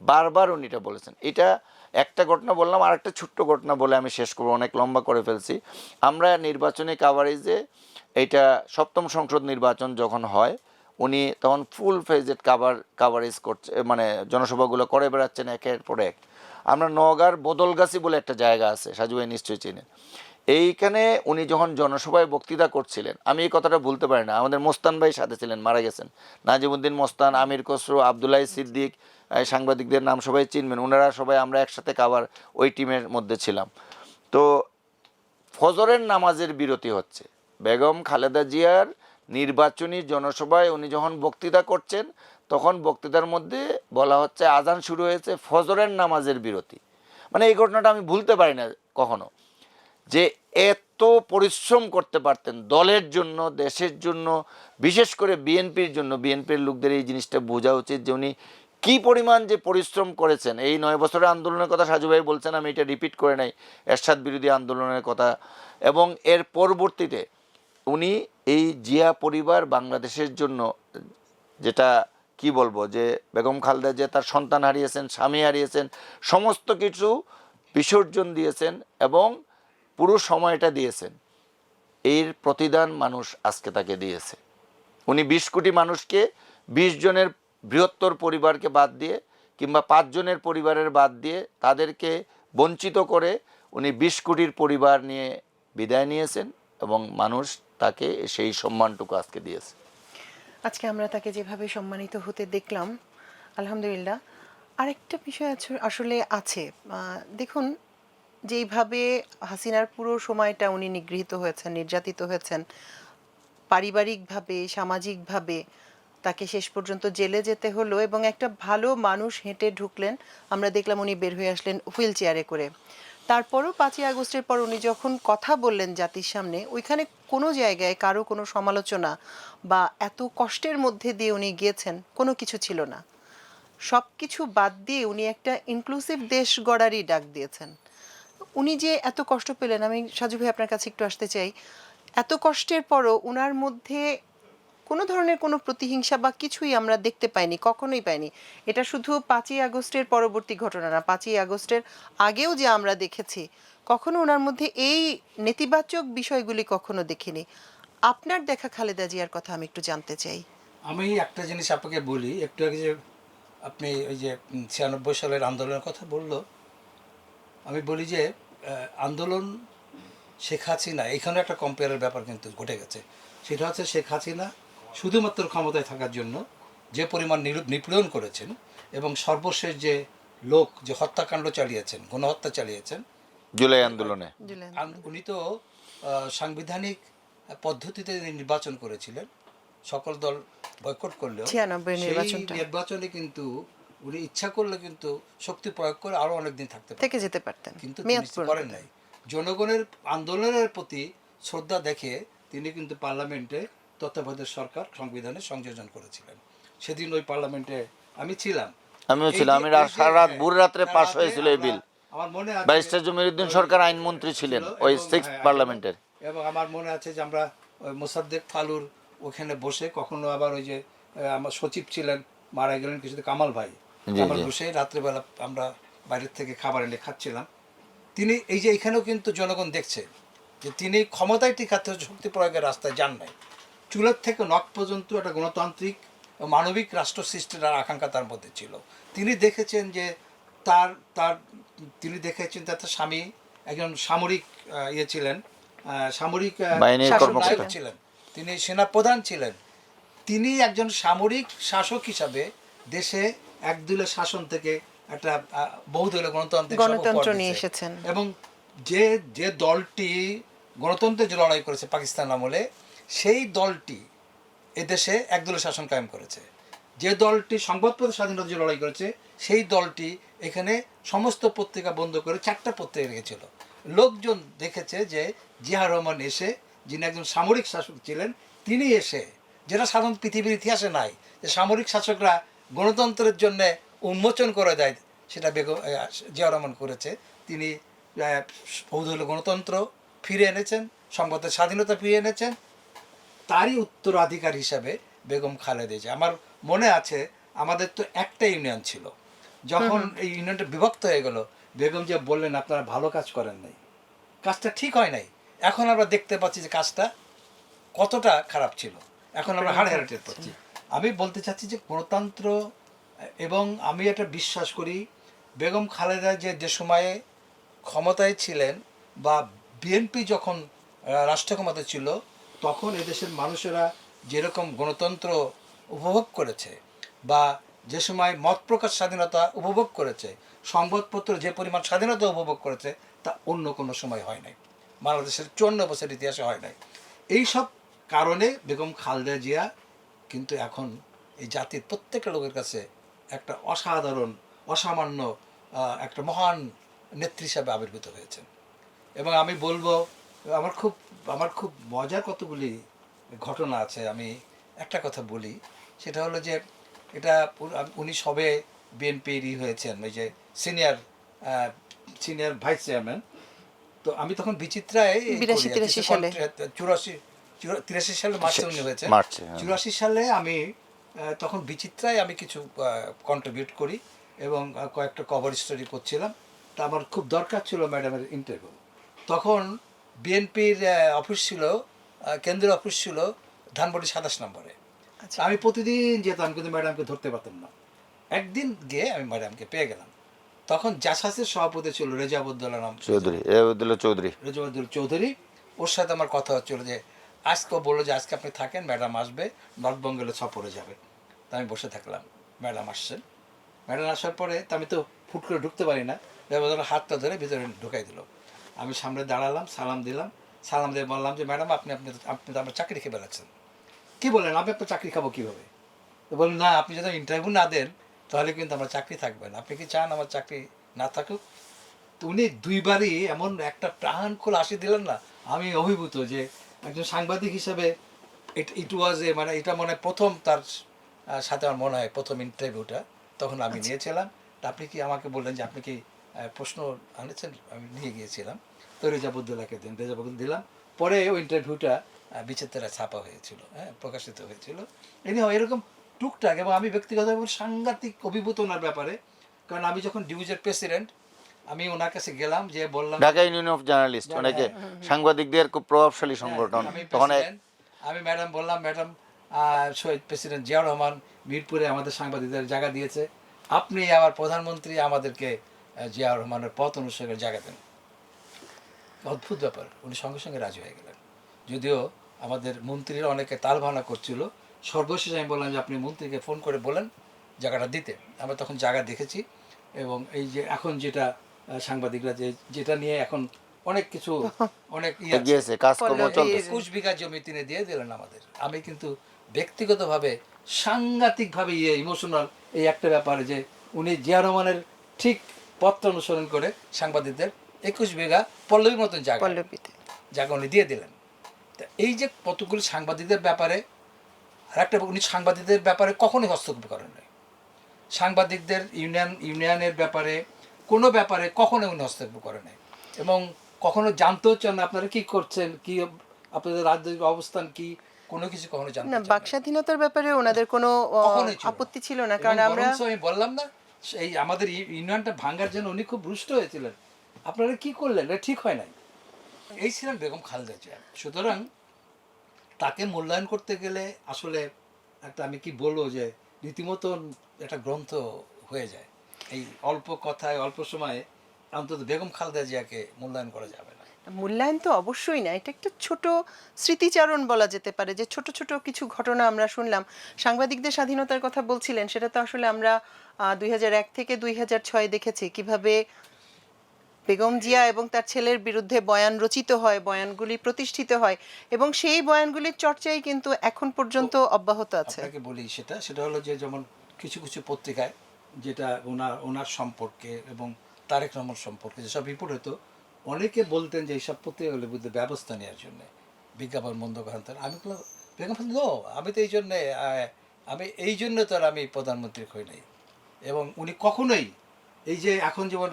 B: বারবার উনি এটা বলেছেন। এটা একটা ঘটনা বললাম, আর একটা ছোট্ট ঘটনা বলে আমি শেষ করবো, অনেক লম্বা করে ফেলছি। আমরা নির্বাচনী কাভারেজে, এইটা সপ্তম সংসদ নির্বাচন যখন হয়, উনি তখন ফুল ফেজেড কাভারেজ করছে, মানে জনসভাগুলো করে বেড়াচ্ছেন একের পর এক। আমরা নওগাঁর বদলগাছি বলে একটা জায়গা আছে, সাজু ভাই নিশ্চয়ই চিনেন। এইখানে উনি যখন জনসভায় বক্তৃতা করছিলেন, আমি এই কথাটা ভুলতে পারি না, আমাদের মোস্তান ভাই সাথে ছিলেন, মারা গেছেন, নাজিমুদ্দিন মোস্তান, আমির খসরু, আবদুল্লাহ সিদ্দিক, সাংবাদিকদের নাম সবাই চিনবেন, ওনারা সবাই আমরা একসাথে ওই টিমের মধ্যে ছিলাম। তো ফজরের নামাজের বিরতি হচ্ছে, বেগম খালেদা জিয়ার নির্বাচনী জনসভায় উনি যখন বক্তৃতা করছেন, তখন বক্তৃতার মধ্যে বলা হচ্ছে আজান শুরু হয়েছে, ফজরের নামাজের বিরতি। মানে এই ঘটনাটা আমি ভুলতে পারি না কখনো, যে এত পরিশ্রম করতে পারতেন দলের জন্য, দেশের জন্য, বিশেষ করে বিএনপির জন্য। বিএনপির লোকদের এই জিনিসটা বোঝা উচিত যে উনি কী পরিমাণ যে পরিশ্রম করেছেন। এই 9 বছরের আন্দোলনের কথা সাজু ভাই বলছেন, আমি এটা রিপিট করে নাই, এরশাদ বিরোধী আন্দোলনের কথা। এবং এর পরবর্তীতে উনি এই জিয়া পরিবার বাংলাদেশের জন্য, যেটা কি বলবো, যে বেগম খালেদা জিয়া তার সন্তান হারিয়েছেন, স্বামী হারিয়েছেন, সমস্ত কিছু বিসর্জন দিয়েছেন এবং পুরো সময়টা দিয়েছেন। এর প্রতিদান মানুষ আজকে তাকে দিয়েছে। উনি 20 কোটি মানুষকে, 20 জনের বৃহত্তর পরিবারকে বাদ দিয়ে, কিংবা 5 জনের পরিবারের বাদ দিয়ে, তাদেরকে বঞ্চিত করে উনি 20 কোটির পরিবার নিয়ে বিদায় নিয়েছেন, এবং মানুষ তাকে সেই সম্মানটুকু আজকে দিয়েছে।
A: আজকে আমরা তাকে যেভাবে সম্মানিত হতে দেখলাম, আলহামদুলিল্লাহ। আরেকটা বিষয় আসলে আছে, দেখুন, যেইভাবে হাসিনার পুরো সময়টা উনি নিগৃহীত হয়েছেন, নির্যাতিত হয়েছেন, পারিবারিকভাবে, সামাজিকভাবে তাকে শেষ পর্যন্ত জেলে যেতে হলো, এবং একটা ভালো মানুষ হেঁটে ঢুকলেন, আমরা দেখলাম উনি বের হয়ে আসলেন হুইল চেয়ারে করে। তারপরও 5ই আগস্টের পর উনি যখন কথা বললেন জাতির সামনে, ওইখানে কোনো জায়গায় কারো কোনো সমালোচনা বা এত কষ্টের মধ্যে দিয়ে উনি গিয়েছেন কোনো কিছু ছিল না। সব কিছু বাদ দিয়ে উনি একটা ইনক্লুসিভ দেশ গড়ারই ডাক দিয়েছেন। উনি যে এত কষ্ট পেলেন, আমি সাজু ভাই আপনার কাছে একটু আসতে চাই, এত কষ্টের পরও উনার মধ্যে কোনো ধরনের কোনো প্রতিহিংসা বা কিছুই আমরা দেখতে পাইনি, কখনোই পাইনি। এটা শুধু 5ই আগস্টের পরবর্তী ঘটনা না, 5ই আগস্টের আগেও যে আমরা দেখেছি, কখনো ওনার মধ্যে এই নেতিবাচক বিষয়গুলি কখনো দেখিনি। আপনার দেখা খালেদা জিয়ার কথা আমি একটু জানতে চাই।
C: আমি একটা জিনিস আপনাকে বলি, একটু আগে যে আপনি ওই যে 96 সালের আন্দোলনের কথা বললো, আমি বলি যে আন্দোলন শেখ হাসিনা, এখানে একটা কম্পেয়ারের ব্যাপার কিন্তু ঘটে গেছে। সেটা হচ্ছে শেখ হাসিনা শুধুমাত্র ক্ষমতায় থাকার জন্য যে পরিমাণ নিপীড়ন করেছেন, এবং সর্বশেষ যে লোক যে হত্যাকাণ্ড চালিয়েছেন, গণহত্যা চালিয়েছেন
B: জুলাই আন্দোলনে,
C: উনি তো সাংবিধানিক পদ্ধতিতে নির্বাচন করেছিলেন, সকল দল বয়কট করলেও
A: 96
C: সেই
A: নির্বাচনটা
C: নির্বাচনে কিন্তু উনি ইচ্ছা করলে কিন্তু শক্তি প্রয়োগ করে আরো অনেকদিন থাকতে
A: থেকে
C: পারতেন,
A: যেতে পারতেন,
C: কিন্তু
A: মেয়াদ
C: তিনি
A: পূরণ
C: করেন
A: করতেন।
C: নাই। জনগণের আন্দোলনের প্রতি শ্রদ্ধা দেখে তিনি কিন্তু পার্লামেন্টে তত্ত্বাবধায়ক সরকার সংবিধানে সংযোজন করেছিলেন। সেদিন ওই পার্লামেন্টে আমি ছিলাম,
B: আমিও
C: এই
B: ছিলাম,
C: যে-
B: আমি
C: এই যে-
B: সারা রাত ভোর রাত্রে
C: সারা
B: পাশ
C: রাতে
B: হয়েছিল এই বিল।
C: আমার মনে আছে
B: ব্যারিস্টার জমিরুদ্দিন
C: ওই-
B: সরকার আইনমন্ত্রী ছিলেন
C: ছিল,
B: ওই
C: এবং
B: 6th
C: হ্যাঁ,
B: পার্লামেন্টের।
C: এবং আমার মনে আছে যে আমরা ওই মোসাদ্দেক ফালুর ওখানে বসে, কখনো আবার ওই যে আমার সচিব ছিলেন, মারা গেলেন কিছুদিন, কামাল ভাই,
B: জি,
C: আমরা
B: জি।
C: বসে রাত্রেবেলা আমরা বাইরের থেকে খাবার এনে খাচ্ছিলাম। তিনি এই যে এখানেও কিন্তু জনগণ দেখছে যে তিনি ক্ষমতায় টিকাতে শক্তি প্রয়োগের রাস্তায় যান নাই, চুলের থেকে নখ পর্যন্ত একটা গণতান্ত্রিক ও মানবিক রাষ্ট্র সৃষ্টির আকাঙ্ক্ষা তার মধ্যে ছিল। তিনি দেখেছেন যে তার তার তিনি দেখেছেন তার স্বামী একজন সামরিক ইয়ে ছিলেন, সামরিক
B: বাহিনীর
C: শাসক
B: কর্মকর্তা
C: নায়ক ছিলেন, তিনি সেনাপ্রধান ছিলেন। তিনি একজন সামরিক শাসক হিসাবে দেশে একদলীয় শাসন থেকে একটা বহুদলীয় গণতান্ত্রিক শাসন
A: গণতন্ত্র
C: উপহার
A: নিয়ে
C: দিয়েছে।
A: এসেছেন।
C: এবং যে যে দলটি গণতন্ত্রের যে লড়াই করেছে পাকিস্তান আমলে, সেই দলটি এদেশে একদলীয় শাসন কায়েম করেছে। যে দলটি সংবাদপত্র স্বাধীনতার যে লড়াই করেছে, সেই দলটি এখানে সমস্ত পত্রিকা বন্ধ করে 4টা পত্রিকা রেখেছিল। লোকজন দেখেছে যে জিয়া রহমান এসে, যিনি একজন সামরিক শাসক ছিলেন, তিনি এসে, যেটা সাধারণ পৃথিবীর ইতিহাসে নাই, যে সামরিক শাসকরা গণতন্ত্রের জন্য উন্মোচন করে দেয়, সেটা বেগম জিয়া রহমান করেছে। তিনি বহুদলীয় গণতন্ত্র ফিরে এনেছেন, সংবাদের স্বাধীনতা ফিরে এনেছেন। তারই উত্তরাধিকার হিসাবে বেগম খালেদা জিয়া। আমার মনে আছে, আমাদের তো একটা ইউনিয়ন ছিল, যখন এই ইউনিয়নটা বিভক্ত হয়ে গেল, বেগম জিয়া বললেন আপনারা ভালো কাজ করেন নাই, কাজটা ঠিক হয় নাই। এখন আমরা দেখতে পাচ্ছি যে কাজটা কতটা খারাপ ছিল, এখন আমরা হাড়ে হাড়ে টের পাচ্ছি। আমি বলতে চাচ্ছি যে গণতন্ত্র, এবং আমি এটা বিশ্বাস করি বেগম খালেদা যে সময়ে ক্ষমতায় ছিলেন, বা বিএনপি যখন রাষ্ট্র ক্ষমতা ছিল, তখন এদেশের মানুষেরা যেরকম গণতন্ত্র উপভোগ করেছে, বা যে সময় মত প্রকাশ স্বাধীনতা উপভোগ করেছে, সংবাদপত্র যে পরিমাণ স্বাধীনতা উপভোগ করেছে, তা অন্য কোনো সময় হয় নাই, বাংলাদেশের 54 বছর ইতিহাসে হয় নাই। এইসব কারণে বেগম খালেদা জিয়া কিন্তু এখন এই জাতির প্রত্যেকটা লোকের কাছে একটা অসাধারণ, অসামান্য একটা মহান নেত্রী হিসাবে আবির্ভূত হয়েছেন। এবং আমি বলবো, আমার খুব মজার কতগুলি ঘটনা আছে। আমি একটা কথা বলি, সেটা হলো যে এটা উনি সবে বিএনপির হয়েছেন, ওই যে সিনিয়র ভাইস চেয়ারম্যান। তো আমি তখন বিচিত্রায়
A: 82-83 সালে
C: 83 সালে মার্চে উনি হয়েছে।
B: মার্চে, হ্যাঁ।
C: 84 সালে আমি তখন বিচিত্রায় আমি কিছু কন্ট্রিবিউট করি, এবং কয়েকটা কভার স্টোরি করছিলাম। তা আমার খুব দরকার ছিল ম্যাডামের ইন্টারভিউ। তখন বিএনপির অফিস ছিল, কেন্দ্রীয় অফিস ছিল ধানবাড়ি 27 নম্বরে।
A: আচ্ছা।
C: আমি প্রতিদিন যেতাম, কিন্তু ম্যাডামকে ধরতে পারতাম না। একদিন গিয়ে আমি ম্যাডামকে পেয়ে গেলাম। তখন জাসাসের সভাপতি ছিল রেজাবুদ্দৌলা নাম, রেজাবুদ্দৌলা চৌধুরী। ওর সাথে আমার কথা হচ্ছিল যে আজকে বললো যে আজকে আপনি থাকেন, ম্যাডাম আসবে, নর্থ বেঙ্গলে সফরে যাবে। তা আমি বসে থাকলাম, ম্যাডাম আসছেন। ম্যাডাম আসার পরে তো আমি তো ফুট করে ঢুকতে পারি না, রেজাবুদ্দৌলা হাতটা ধরে ভিতরে ঢুকাই দিল। আমি সামনে দাঁড়ালাম, সালাম দিলাম, সালাম দিয়ে বললাম যে ম্যাডাম আপনি তো আমার চাকরি খেয়ে বেড়াচ্ছেন। কী বললেন, আমি আপনার চাকরি খাবো কীভাবে? তো বললেন না, আপনি যদি ইন্টারভিউ না দেন তাহলে কিন্তু আমার চাকরি থাকবে না, আপনি কি চান আমার চাকরি না থাকুক? তো উনি দুইবারই এমন একটা প্রাণ খোলা হাসি দিলেন না, আমি অভিভূত যে একজন সাংবাদিক হিসেবে ইট ওয়াজ মানে এটা মনে প্রথম তার সাথে আমার মনে হয় প্রথম ইন্টারভিউটা তখন আমি নিয়েছিলাম। তা আপনি কি আমাকে বললেন যে আপনি কি প্রশ্ন আনেছেন? আমি নিয়ে গিয়েছিলাম, তো রেজাবুদ্দৌলাকে দিলাম। পরে ওই ইন্টারভিউটা বিচিত্রা ছাপা হয়েছিল, হ্যাঁ, প্রকাশিত হয়েছিল। এরকম টুকটাক। এবং আমি ব্যক্তিগতভাবে সাংঘাতিক অভিভূত ওনার ব্যাপারে, কারণ আমি যখন ডিউজের প্রেসিডেন্ট, আমি ওনার কাছে গেলাম, যে বললাম
B: ঢাকা ইউনিয়ন অফ জার্নালিস্ট, অনেকে সাংবাদিকদের খুব প্রভাবশালী সংগঠন। তখন
C: আমি ম্যাডাম বললাম, ম্যাডাম শহীদ প্রেসিডেন্ট জিয়া রহমান মিরপুরে আমাদের সাংবাদিকদের জায়গা দিয়েছে, আপনি আবার প্রধানমন্ত্রী আমাদেরকে জিয়া রহমানের পথ অনুসরণের জায়গা দেন। অদ্ভুত ব্যাপার, উনি সঙ্গে সঙ্গে রাজি হয়ে গেলেন। যদিও আমাদের মন্ত্রীরা অনেকে তাল ভাঙা করছিল, সর্বশেষ আমি বললাম যে আপনি মন্ত্রীকে ফোন করে বলেন জায়গাটা দিতে। আমরা তখন জায়গা দেখেছি। এবং এই যে এখন যেটা সাংবাদিকরা যেটা নিয়ে এখন অনেক কিছু অনেক
B: এগিয়েছে, কাজকর্ম চলছে।
C: 21 বিঘা জমি তিনি দিয়ে দিলেন আমাদের। আমি কিন্তু ব্যক্তিগতভাবে সাংঘাতিকভাবে ইমোশনাল এই একটা ব্যাপারে, যে উনি জিয়া রহমানের ঠিক পথটা অনুসরণ করে সাংবাদিকদের 21 বিঘা পল্লবীর মতন জায়গা উনি দিয়ে দিলেন। তা এই যে কতগুলো সাংবাদিকদের ব্যাপারে, আর একটা, উনি সাংবাদিকদের ব্যাপারে কখনোই হস্তক্ষেপ করেন নাই। সাংবাদিকদের ইউনিয়নের ব্যাপারে কোনো ব্যাপারে কখনো উনি হস্তক্ষেপ করে নাই, এবং কখনো জানতেও চান না আপনারা কি করছেন, কি আপনাদের রাজনৈতিক অবস্থান কি, কোনো কিছু কখনো জানতে
A: না,
C: চান
A: বাক স্বাধীনতার ব্যাপারে ওনাদের কোনো আপত্তি ছিল না, কারণ আমরা
C: আমি বললাম না, এই আমাদের ইউনিয়নটা ভাঙার জন্য উনি খুব রুষ্ট হয়েছিলেন, আপনারা কি করলেন, এটা ঠিক হয় নাই। এই ছিলেন বেগম খালেদা জিয়া। সুতরাং তাকে মূল্যায়ন করতে গেলে আসলে একটা, আমি কি বলবো, যে রীতিমতো একটা গ্রন্থ হয়ে যায়। এই অল্প কথায় অল্প সময়ে অন্তত বেগম খালেদা জিয়াকে মূল্যায়ন করা যাবে না।
A: মূল্যায়ন তো অবশ্যই না, এটা একটা ছোট স্মৃতিচারণ বলা যেতে পারে, যে ছোট ছোট কিছু ঘটনা আমরা শুনলাম। সাংবাদিকদের স্বাধীনতার কথা বলছিলেন, সেটা তো আসলে আমরা 2001 থেকে 2006 দেখেছি কিভাবে বেগম জিয়া এবং তার ছেলের বিরুদ্ধে বয়ান রচিত হয়, বয়ানগুলি প্রতিষ্ঠিত হয়, এবং সেই বয়ানগুলির চর্চাই কিন্তু এখন পর্যন্ত অব্যাহত আছে।
C: আপনাকে বলি সেটা হলো যে যেমন কিছু কিছু পত্রিকায় যেটা ওনার সম্পর্কে এবং তারেক রহমান সম্পর্কে যেসব রিপোর্ট হতো, অনেকে বলতেন যে এইসব পত্রিকাগুলোর বিরুদ্ধে ব্যবস্থা নেওয়ার জন্য বিজ্ঞাপন বন্ধ করান। আমি বললাম বেগম নো, আমি তো এই জন্য তো আর আমি প্রধানমন্ত্রী হই নাই। এবং উনি কখনোই এই যে এখন যেমন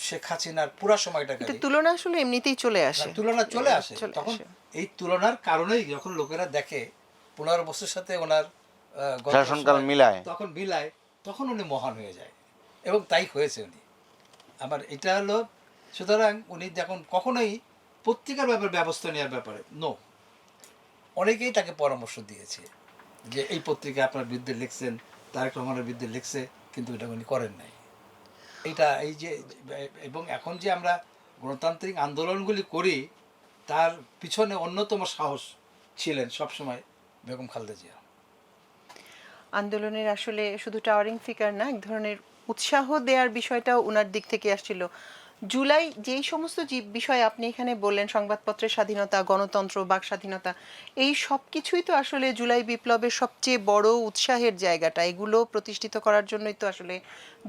C: শেখ হাসিনার পুরা সময়টাকে
A: এটা তুলনা আসলে এমনিতেই চলে আসে,
C: তুলনা চলে আসে,
A: চলে
C: তখন
A: আসে।
C: এই তুলনার কারণেই যখন লোকেরা দেখে 15 বছরের সাথে ওনার গত
B: শাসনকাল
C: সময়
B: মিলায়।
C: তখন উনি মহান হয়ে যায়, এবং তাই হয়েছে উনি। আমার এটা হলো, সুতরাং উনি যখন কখনোই পত্রিকার ব্যাপারে ব্যবস্থা নেওয়ার ব্যাপারে নো, অনেকেই তাকে পরামর্শ দিয়েছে যে এই পত্রিকা আপনার বিরুদ্ধে লিখছেন, তারেক রহমানের বিরুদ্ধে লিখছে, কিন্তু এটা উনি করেন নাই। এই যে এবং এখন যে আমরা গণতান্ত্রিক আন্দোলনগুলি করি, তার পিছনে অন্যতম সাহস ছিলেন সবসময় বেগম খালেদা জিয়া।
A: আন্দোলনের আসলে শুধু টাওয়ারিং ফিগার না, এক ধরনের উৎসাহ দেওয়ার বিষয়টাও ওনার দিক থেকে আসছিল। জুলাই যেই সমস্ত বিষয় আপনি এখানে বললেন, সংবাদপত্রের স্বাধীনতা, গণতন্ত্র, বাক স্বাধীনতা, এই সব কিছুই তো আসলে জুলাই বিপ্লবের সবচেয়ে বড় উৎসাহের জায়গাটা। এগুলো প্রতিষ্ঠিত করার জন্যই তো আসলে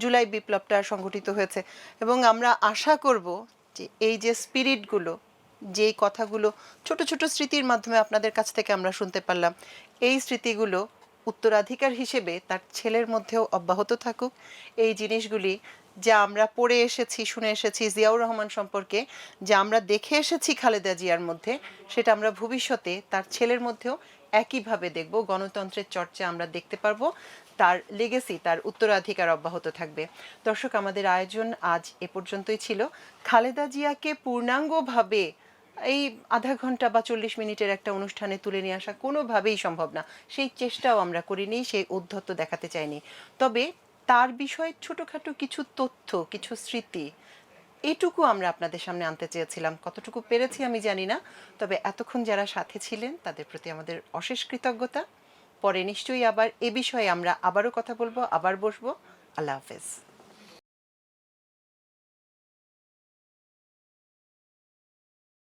A: জুলাই বিপ্লবটা সংগঠিত হয়েছে। এবং আমরা আশা করব যে এই যে স্পিরিটগুলো, যেই কথাগুলো ছোট ছোট স্মৃতির মাধ্যমে আপনাদের কাছ থেকে আমরা শুনতে পারলাম, এই স্মৃতিগুলো উত্তরাধিকার হিসেবে তার ছেলের মধ্যেও অব্যাহত থাকুক। এই জিনিসগুলি যা আমরা পড়ে এসেছি, শুনে এসেছি জিয়াউর রহমান সম্পর্কে, যা আমরা দেখে এসেছি খালেদা জিয়ার মধ্যে, সেটা আমরা ভবিষ্যতে তার ছেলের মধ্যেও একইভাবে দেখব। গণতন্ত্রের চর্চা আমরা দেখতে পারবো, তার লেগেসি, তার উত্তরাধিকার অব্যাহত থাকবে। দর্শক, আমাদের আয়োজন আজ এ পর্যন্তই ছিল। খালেদা জিয়াকে পূর্ণাঙ্গভাবে এই আধা ঘন্টা বা 40 মিনিটের একটা অনুষ্ঠানে তুলে নিয়ে আসা কোনোভাবেই সম্ভব না। সেই চেষ্টাও আমরা করিনি, সেই ঔদ্ধত্য দেখাতে চাইনি। তবে তার বিষয়ে ছোটোখাটো কিছু তথ্য, কিছু স্মৃতি, এটুকু আমরা আপনাদের সামনে আনতে চেয়েছিলাম। কতটুকু পেরেছি আমি জানি না, তবে এতক্ষণ যারা সাথে ছিলেন তাদের প্রতি আমাদের অশেষ কৃতজ্ঞতা। পরে নিশ্চয়ই আবার এ বিষয়ে আমরা আবারও কথা বলবো, আবার বসবো। আল্লাহ হাফেজ।